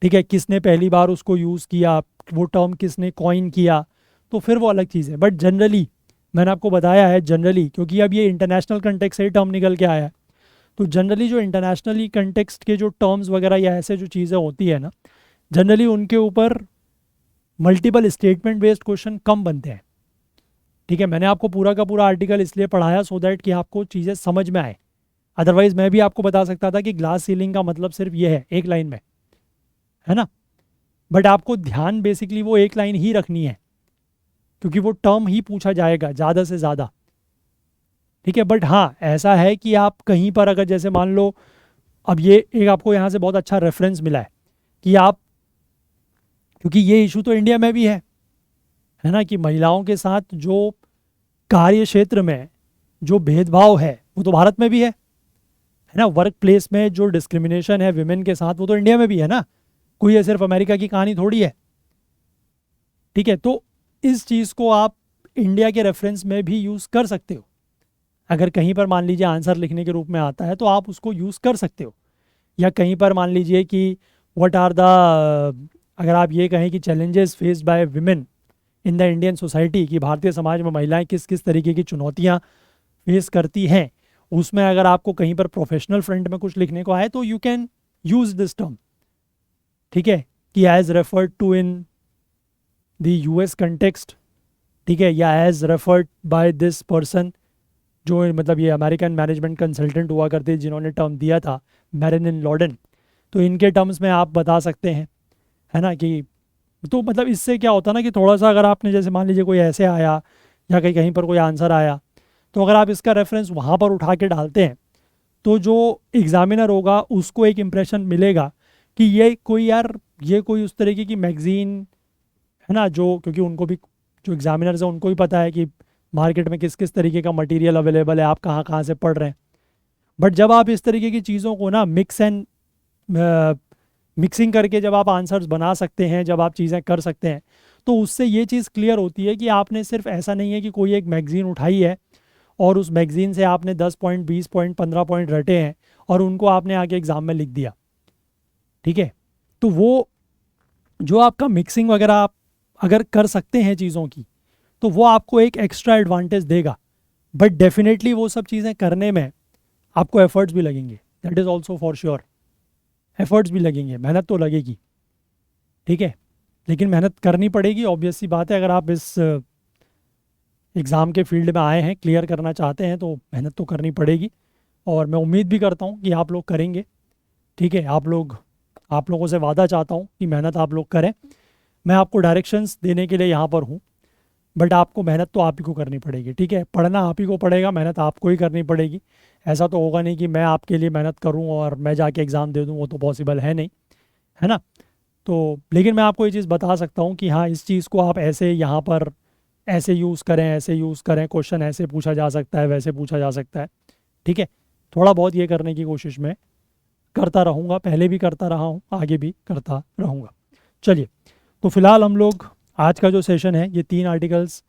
ठीक है, किसने पहली बार उसको यूज़ किया, वो टर्म किसने कॉइन किया, तो फिर वो अलग चीज़ है। बट जनरली मैंने आपको बताया है, जनरली क्योंकि अब ये इंटरनेशनल कंटेक्स्ट से टर्म निकल के आया है, तो जनरली जो इंटरनेशनली कंटेक्स्ट के जो टर्म्स वगैरह या ऐसे जो चीज़ें होती है ना, जनरली उनके ऊपर मल्टीपल स्टेटमेंट बेस्ड क्वेश्चन कम बनते हैं। ठीक है, मैंने आपको पूरा का पूरा आर्टिकल इसलिए पढ़ाया सो दैट कि आपको चीज़ें समझ में आए। अदरवाइज मैं भी आपको बता सकता था कि ग्लास सीलिंग का मतलब सिर्फ ये है एक लाइन में, है ना, बट आपको ध्यान बेसिकली वो एक लाइन ही रखनी है क्योंकि वो टर्म ही पूछा जाएगा ज़्यादा से ज़्यादा। ठीक है, बट हाँ ऐसा है कि आप कहीं पर अगर जैसे मान लो, अब ये एक आपको यहाँ से बहुत अच्छा रेफरेंस मिला है कि आप, क्योंकि ये इशू तो इंडिया में भी है ना, कि महिलाओं के साथ जो कार्य क्षेत्र में जो भेदभाव है वो तो भारत में भी है ना, वर्क प्लेस में जो डिस्क्रिमिनेशन है विमेन के साथ वो तो इंडिया में भी है ना, कोई ये सिर्फ अमेरिका की कहानी थोड़ी है। ठीक है, तो इस चीज़ को आप इंडिया के रेफरेंस में भी यूज़ कर सकते हो। अगर कहीं पर मान लीजिए आंसर लिखने के रूप में आता है तो आप उसको यूज़ कर सकते हो, या कहीं पर मान लीजिए कि व्हाट आर द, अगर आप ये कहें कि challenges faced by women in the Indian society, कि भारतीय समाज में महिलाएं किस किस तरीके की चुनौतियां फेस करती हैं, उसमें अगर आपको कहीं पर प्रोफेशनल फ्रंट में कुछ लिखने को आए तो you can use this term. ठीक है, कि as referred to in the US context, ठीक है, या as referred by this person, जो मतलब ये अमेरिकन मैनेजमेंट कंसल्टेंट हुआ करते जिन्होंने टर्म दिया था, मैरिलिन लॉर्डन, तो इनके टर्म्स में आप बता सकते हैं, है ना, कि तो मतलब इससे क्या होता है ना कि थोड़ा सा अगर आपने जैसे मान लीजिए कोई ऐसे आया या कहीं कहीं पर कोई आंसर आया, तो अगर आप इसका रेफरेंस वहाँ पर उठा के डालते हैं तो जो एग्ज़ामिनर होगा उसको एक इम्प्रेशन मिलेगा कि ये कोई यार, ये कोई उस तरीके की मैगज़ीन है ना, जो, क्योंकि उनको भी, जो एग्ज़ामिनर्स हैं उनको भी पता है कि मार्केट में किस किस तरीके का मटेरियल अवेलेबल है, आप कहाँ कहाँ से पढ़ रहे हैं। बट जब आप इस तरीके की चीज़ों को ना मिक्सिंग करके जब आप आंसर्स बना सकते हैं, जब आप चीज़ें कर सकते हैं, तो उससे ये चीज़ क्लियर होती है कि आपने सिर्फ ऐसा नहीं है कि कोई एक मैगज़ीन उठाई है और उस मैगज़ीन से आपने 10 पॉइंट 20 पॉइंट 15 पॉइंट रटे हैं और उनको आपने आके एग्ज़ाम में लिख दिया। ठीक है, तो वो जो आपका मिक्सिंग वगैरह आप अगर कर सकते हैं चीज़ों की, तो वो आपको एक एक्स्ट्रा एडवांटेज देगा। बट डेफिनेटली वो सब चीज़ें करने में आपको एफर्ट्स भी लगेंगे, that is also for sure, efforts भी लगेंगे, मेहनत तो लगेगी। ठीक है, लेकिन मेहनत करनी पड़ेगी, ऑब्वियस सी बात है। अगर आप इस एग्ज़ाम के फील्ड में आए हैं, क्लियर करना चाहते हैं, तो मेहनत तो करनी पड़ेगी और मैं उम्मीद भी करता हूँ कि आप लोग करेंगे। ठीक है, आप लोगों से वादा चाहता हूँ कि मेहनत आप लोग करें। मैं आपको डायरेक्शंस देने के लिए यहाँ पर हूँ, बट आपको मेहनत तो आप ही को करनी पड़ेगी। ठीक है, पढ़ना आप ही को पड़ेगा, मेहनत आपको ही करनी पड़ेगी। ऐसा तो होगा नहीं कि मैं आपके लिए मेहनत करूँ और मैं जाके एग्ज़ाम दे दूँ, वो तो पॉसिबल है नहीं, है ना। तो लेकिन मैं आपको ये चीज़ बता सकता हूँ कि हाँ, इस चीज़ को आप ऐसे यहाँ पर ऐसे यूज़ करें, ऐसे यूज़ करें, क्वेश्चन ऐसे पूछा जा सकता है, वैसे पूछा जा सकता है। ठीक है, थोड़ा बहुत ये करने की कोशिश मैं करता रहूँगा, पहले भी करता रहा हूँ, आगे भी करता रहूँगा। चलिए, तो फिलहाल हम लोग आज का जो सेशन है, ये 3 आर्टिकल्स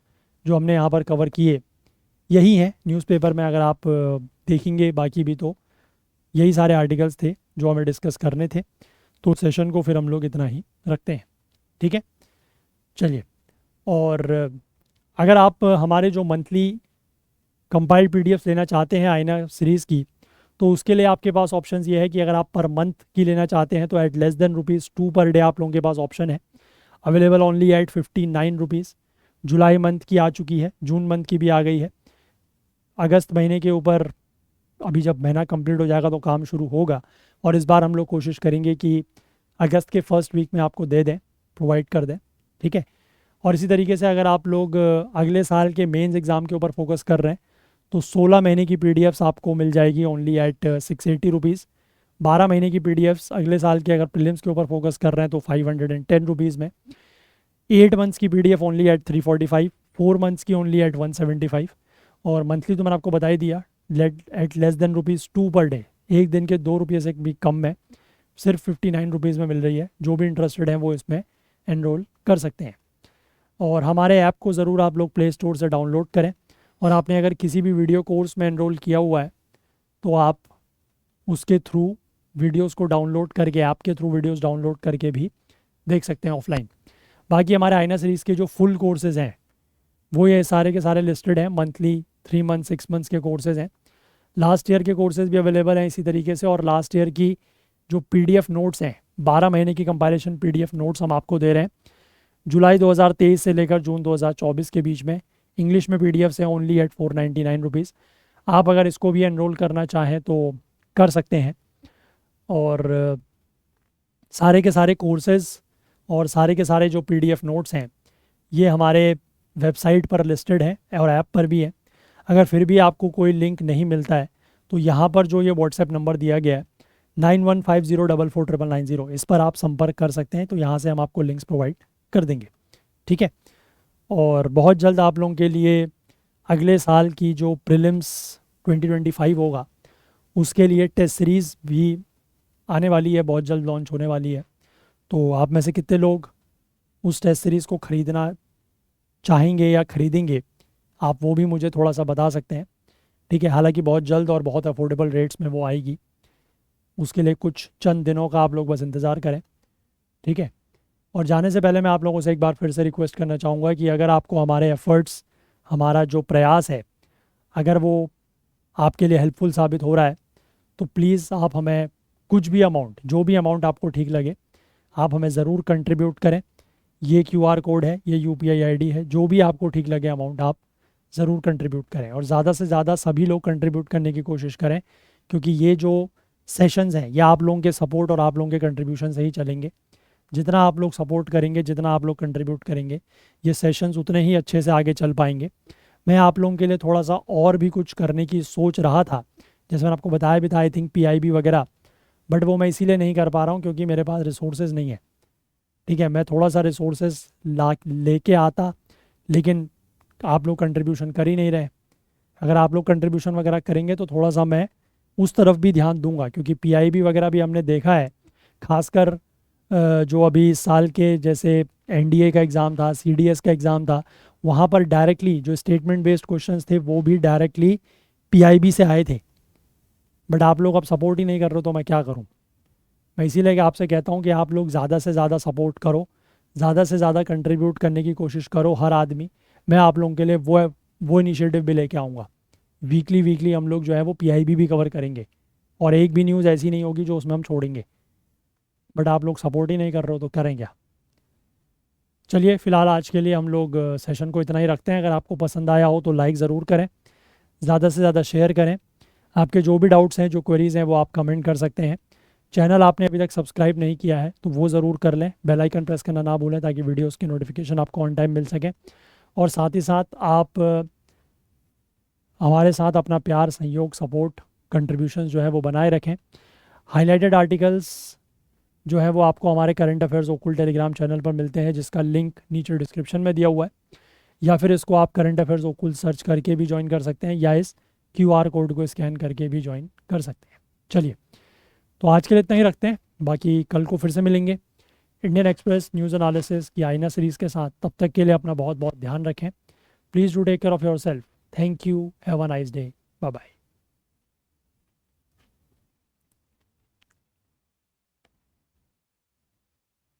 जो हमने यहाँ पर कवर किए यही हैं न्यूज़पेपर में। अगर आप देखेंगे बाकी भी तो यही सारे आर्टिकल्स थे जो हमें डिस्कस करने थे। तो सेशन को फिर हम लोग इतना ही रखते हैं, ठीक है। चलिए, और अगर आप हमारे जो मंथली कंपाइल्ड पीडीएफ लेना चाहते हैं आईना सीरीज़ की, तो उसके लिए आपके पास ऑप्शन ये है कि अगर आप पर मंथ की लेना चाहते हैं तो eight less than ₹2 per day आप लोगों के पास ऑप्शन है। Available only at 59 rupees. जुलाई मंथ की आ चुकी है, जून मंथ की भी आ गई है। अगस्त महीने के ऊपर अभी जब महीना कंप्लीट हो जाएगा तो काम शुरू होगा, और इस बार हम लोग कोशिश करेंगे कि अगस्त के फर्स्ट वीक में आपको दे दें, प्रोवाइड कर दें, ठीक है। और इसी तरीके से अगर आप लोग अगले साल के मेंस एग्ज़ाम के ऊपर फोकस कर रहे हैं तो 16 महीने की पीडीएफ्स आपको मिल जाएगी ओनली एट 680 रुपीज़। 12 महीने की पीडीएफ्स अगले साल के अगर प्रीलिम्स के ऊपर फोकस कर रहे हैं तो 510 रुपीज़ में। 8 मंथ्स की पीडीएफ ओनली एट 345, 4 मंथ्स की ओनली एट 175, और मंथली तो मैंने आपको बता ही दिया eight less than ₹2 per day, एक दिन के ₹2 से भी कम में सिर्फ 59 रुपीज़ में मिल रही है। जो भी इंटरेस्टेड हैं वो इसमें एनरोल कर सकते हैं। और हमारे ऐप को ज़रूर आप लोग प्ले स्टोर से डाउनलोड करें, और आपने अगर किसी भी वीडियो कोर्स में एनरोल किया हुआ है तो आप उसके थ्रू वीडियोस को डाउनलोड करके, ऐप के थ्रू वीडियोस डाउनलोड करके भी देख सकते हैं ऑफलाइन। बाकी हमारे आईना सीरीज़ के जो फुल कोर्सेज़ हैं वो ये सारे के सारे लिस्टेड हैं। मंथली, 3 मंथ, 6 मंथ्स के कोर्सेज़ हैं। लास्ट ईयर के कोर्सेज़ भी अवेलेबल हैं इसी तरीके से। और लास्ट ईयर की जो पीडीएफ नोट्स हैं, 12 महीने की कंपाइलेशन पीडीएफ नोट्स हम आपको दे रहे हैं जुलाई 2023 से लेकर जून 2024 के बीच में। इंग्लिश में पीडीएफ्स हैं ओनली एट 499 रुपीज़। आप अगर इसको भी एनरोल करना चाहें तो कर सकते हैं। और सारे के सारे कोर्सेज़ और सारे के सारे जो पीडीएफ नोट्स हैं ये हमारे वेबसाइट पर लिस्टेड हैं और ऐप पर भी है। अगर फिर भी आपको कोई लिंक नहीं मिलता है तो यहाँ पर जो ये व्हाट्सएप नंबर दिया गया है 9150449990, इस पर आप संपर्क कर सकते हैं। तो यहाँ से हम आपको लिंक्स प्रोवाइड कर देंगे, ठीक है। और बहुत जल्द आप लोगों के लिए अगले साल की जो प्रीलिम्स 2025 होगा उसके लिए टेस्ट सीरीज़ भी आने वाली है, बहुत जल्द लॉन्च होने वाली है। तो आप में से कितने लोग उस टेस्ट सीरीज़ को ख़रीदना चाहेंगे या ख़रीदेंगे, आप वो भी मुझे थोड़ा सा बता सकते हैं, ठीक है। हालांकि बहुत जल्द और बहुत अफोर्डेबल रेट्स में वो आएगी, उसके लिए कुछ चंद दिनों का आप लोग बस इंतज़ार करें, ठीक है। और जाने से पहले मैं आप लोगों से एक बार फिर से रिक्वेस्ट करना चाहूँगा कि अगर आपको हमारे एफ़र्ट्स, हमारा जो प्रयास है, अगर वो आपके लिए हेल्पफुल साबित हो रहा है तो प्लीज़ आप हमें कुछ भी अमाउंट, जो भी अमाउंट आपको ठीक लगे, आप हमें ज़रूर कंट्रीब्यूट करें। ये QR कोड है, ये UPI ID है, जो भी आपको ठीक लगे अमाउंट आप ज़रूर कंट्रीब्यूट करें। और ज़्यादा से ज़्यादा सभी लोग कंट्रीब्यूट करने की कोशिश करें, क्योंकि ये जो सेशंस हैं ये आप लोगों के सपोर्ट और आप लोगों के कंट्रीब्यूशन से ही चलेंगे। जितना आप लोग सपोर्ट करेंगे, जितना आप लोग कंट्रीब्यूट करेंगे, ये सेशंस उतने ही अच्छे से आगे चल पाएंगे। मैं आप लोगों के लिए थोड़ा सा और भी कुछ करने की सोच रहा था, जैसे मैंने आपको बताया भी था, आई थिंक PIB वगैरह, बट वो मैं इसीलिए नहीं कर पा रहा हूँ क्योंकि मेरे पास रिसोर्सेज नहीं है, ठीक है। मैं थोड़ा सा रिसोर्सेज लेके आता, लेकिन आप लोग कंट्रीब्यूशन कर ही नहीं रहे। अगर आप लोग कंट्रीब्यूशन वगैरह करेंगे तो थोड़ा सा मैं उस तरफ भी ध्यान दूंगा, क्योंकि PIB वगैरह भी हमने देखा है, खासकर जो अभी इस साल के जैसे NDA का एग्ज़ाम था, CDS का एग्ज़ाम था, वहाँ पर डायरेक्टली जो स्टेटमेंट बेस्ड क्वेश्चंस थे वो भी डायरेक्टली PIB से आए थे। बट आप लोग अब सपोर्ट ही नहीं कर रहे हो तो मैं क्या करूँ। मैं इसीलिए आपसे कहता हूँ कि आप लोग ज़्यादा से ज़्यादा सपोर्ट करो, ज़्यादा से ज़्यादा कंट्रीब्यूट करने की कोशिश करो हर आदमी। मैं आप लोगों के लिए वो इनिशिएटिव भी लेके आऊँगा। वीकली हम लोग जो है वो PIB भी कवर करेंगे, और एक भी न्यूज़ ऐसी नहीं होगी जो उसमें हम छोड़ेंगे। बट आप लोग सपोर्ट ही नहीं कर रहे हो तो करें क्या। चलिए, फ़िलहाल आज के लिए हम लोग सेशन को इतना ही रखते हैं। अगर आपको पसंद आया हो तो लाइक ज़रूर करें, ज़्यादा से ज़्यादा शेयर करें। आपके जो भी डाउट्स हैं, जो क्वेरीज़ हैं, वो आप कमेंट कर सकते हैं। चैनल आपने अभी तक सब्सक्राइब नहीं किया है तो वो ज़रूर कर लें, बेल आइकन प्रेस करना ना भूलें ताकि वीडियोस की नोटिफिकेशन आपको ऑन टाइम मिल सके। और साथ ही साथ आप हमारे साथ अपना प्यार, सहयोग, सपोर्ट, कंट्रीब्यूशन जो है वो बनाए रखें। हाईलाइटेड आर्टिकल्स जो है वो आपको हमारे करंट अफेयर्स ओकुल टेलीग्राम चैनल पर मिलते हैं, जिसका लिंक नीचे डिस्क्रिप्शन में दिया हुआ है, या फिर इसको आप करंट अफेयर्स ओकुल सर्च करके भी ज्वाइन कर सकते हैं, या इस QR कोड को स्कैन करके भी ज्वाइन कर सकते हैं। चलिए, तो आज के लिए इतना ही रखते हैं, बाकी कल को फिर से मिलेंगे इंडियन एक्सप्रेस न्यूज़ एनालिसिस की आईना सीरीज़ के साथ। तब तक के लिए अपना बहुत बहुत ध्यान रखें। Please do take care of yourself. Thank you, have a nice day, bye bye.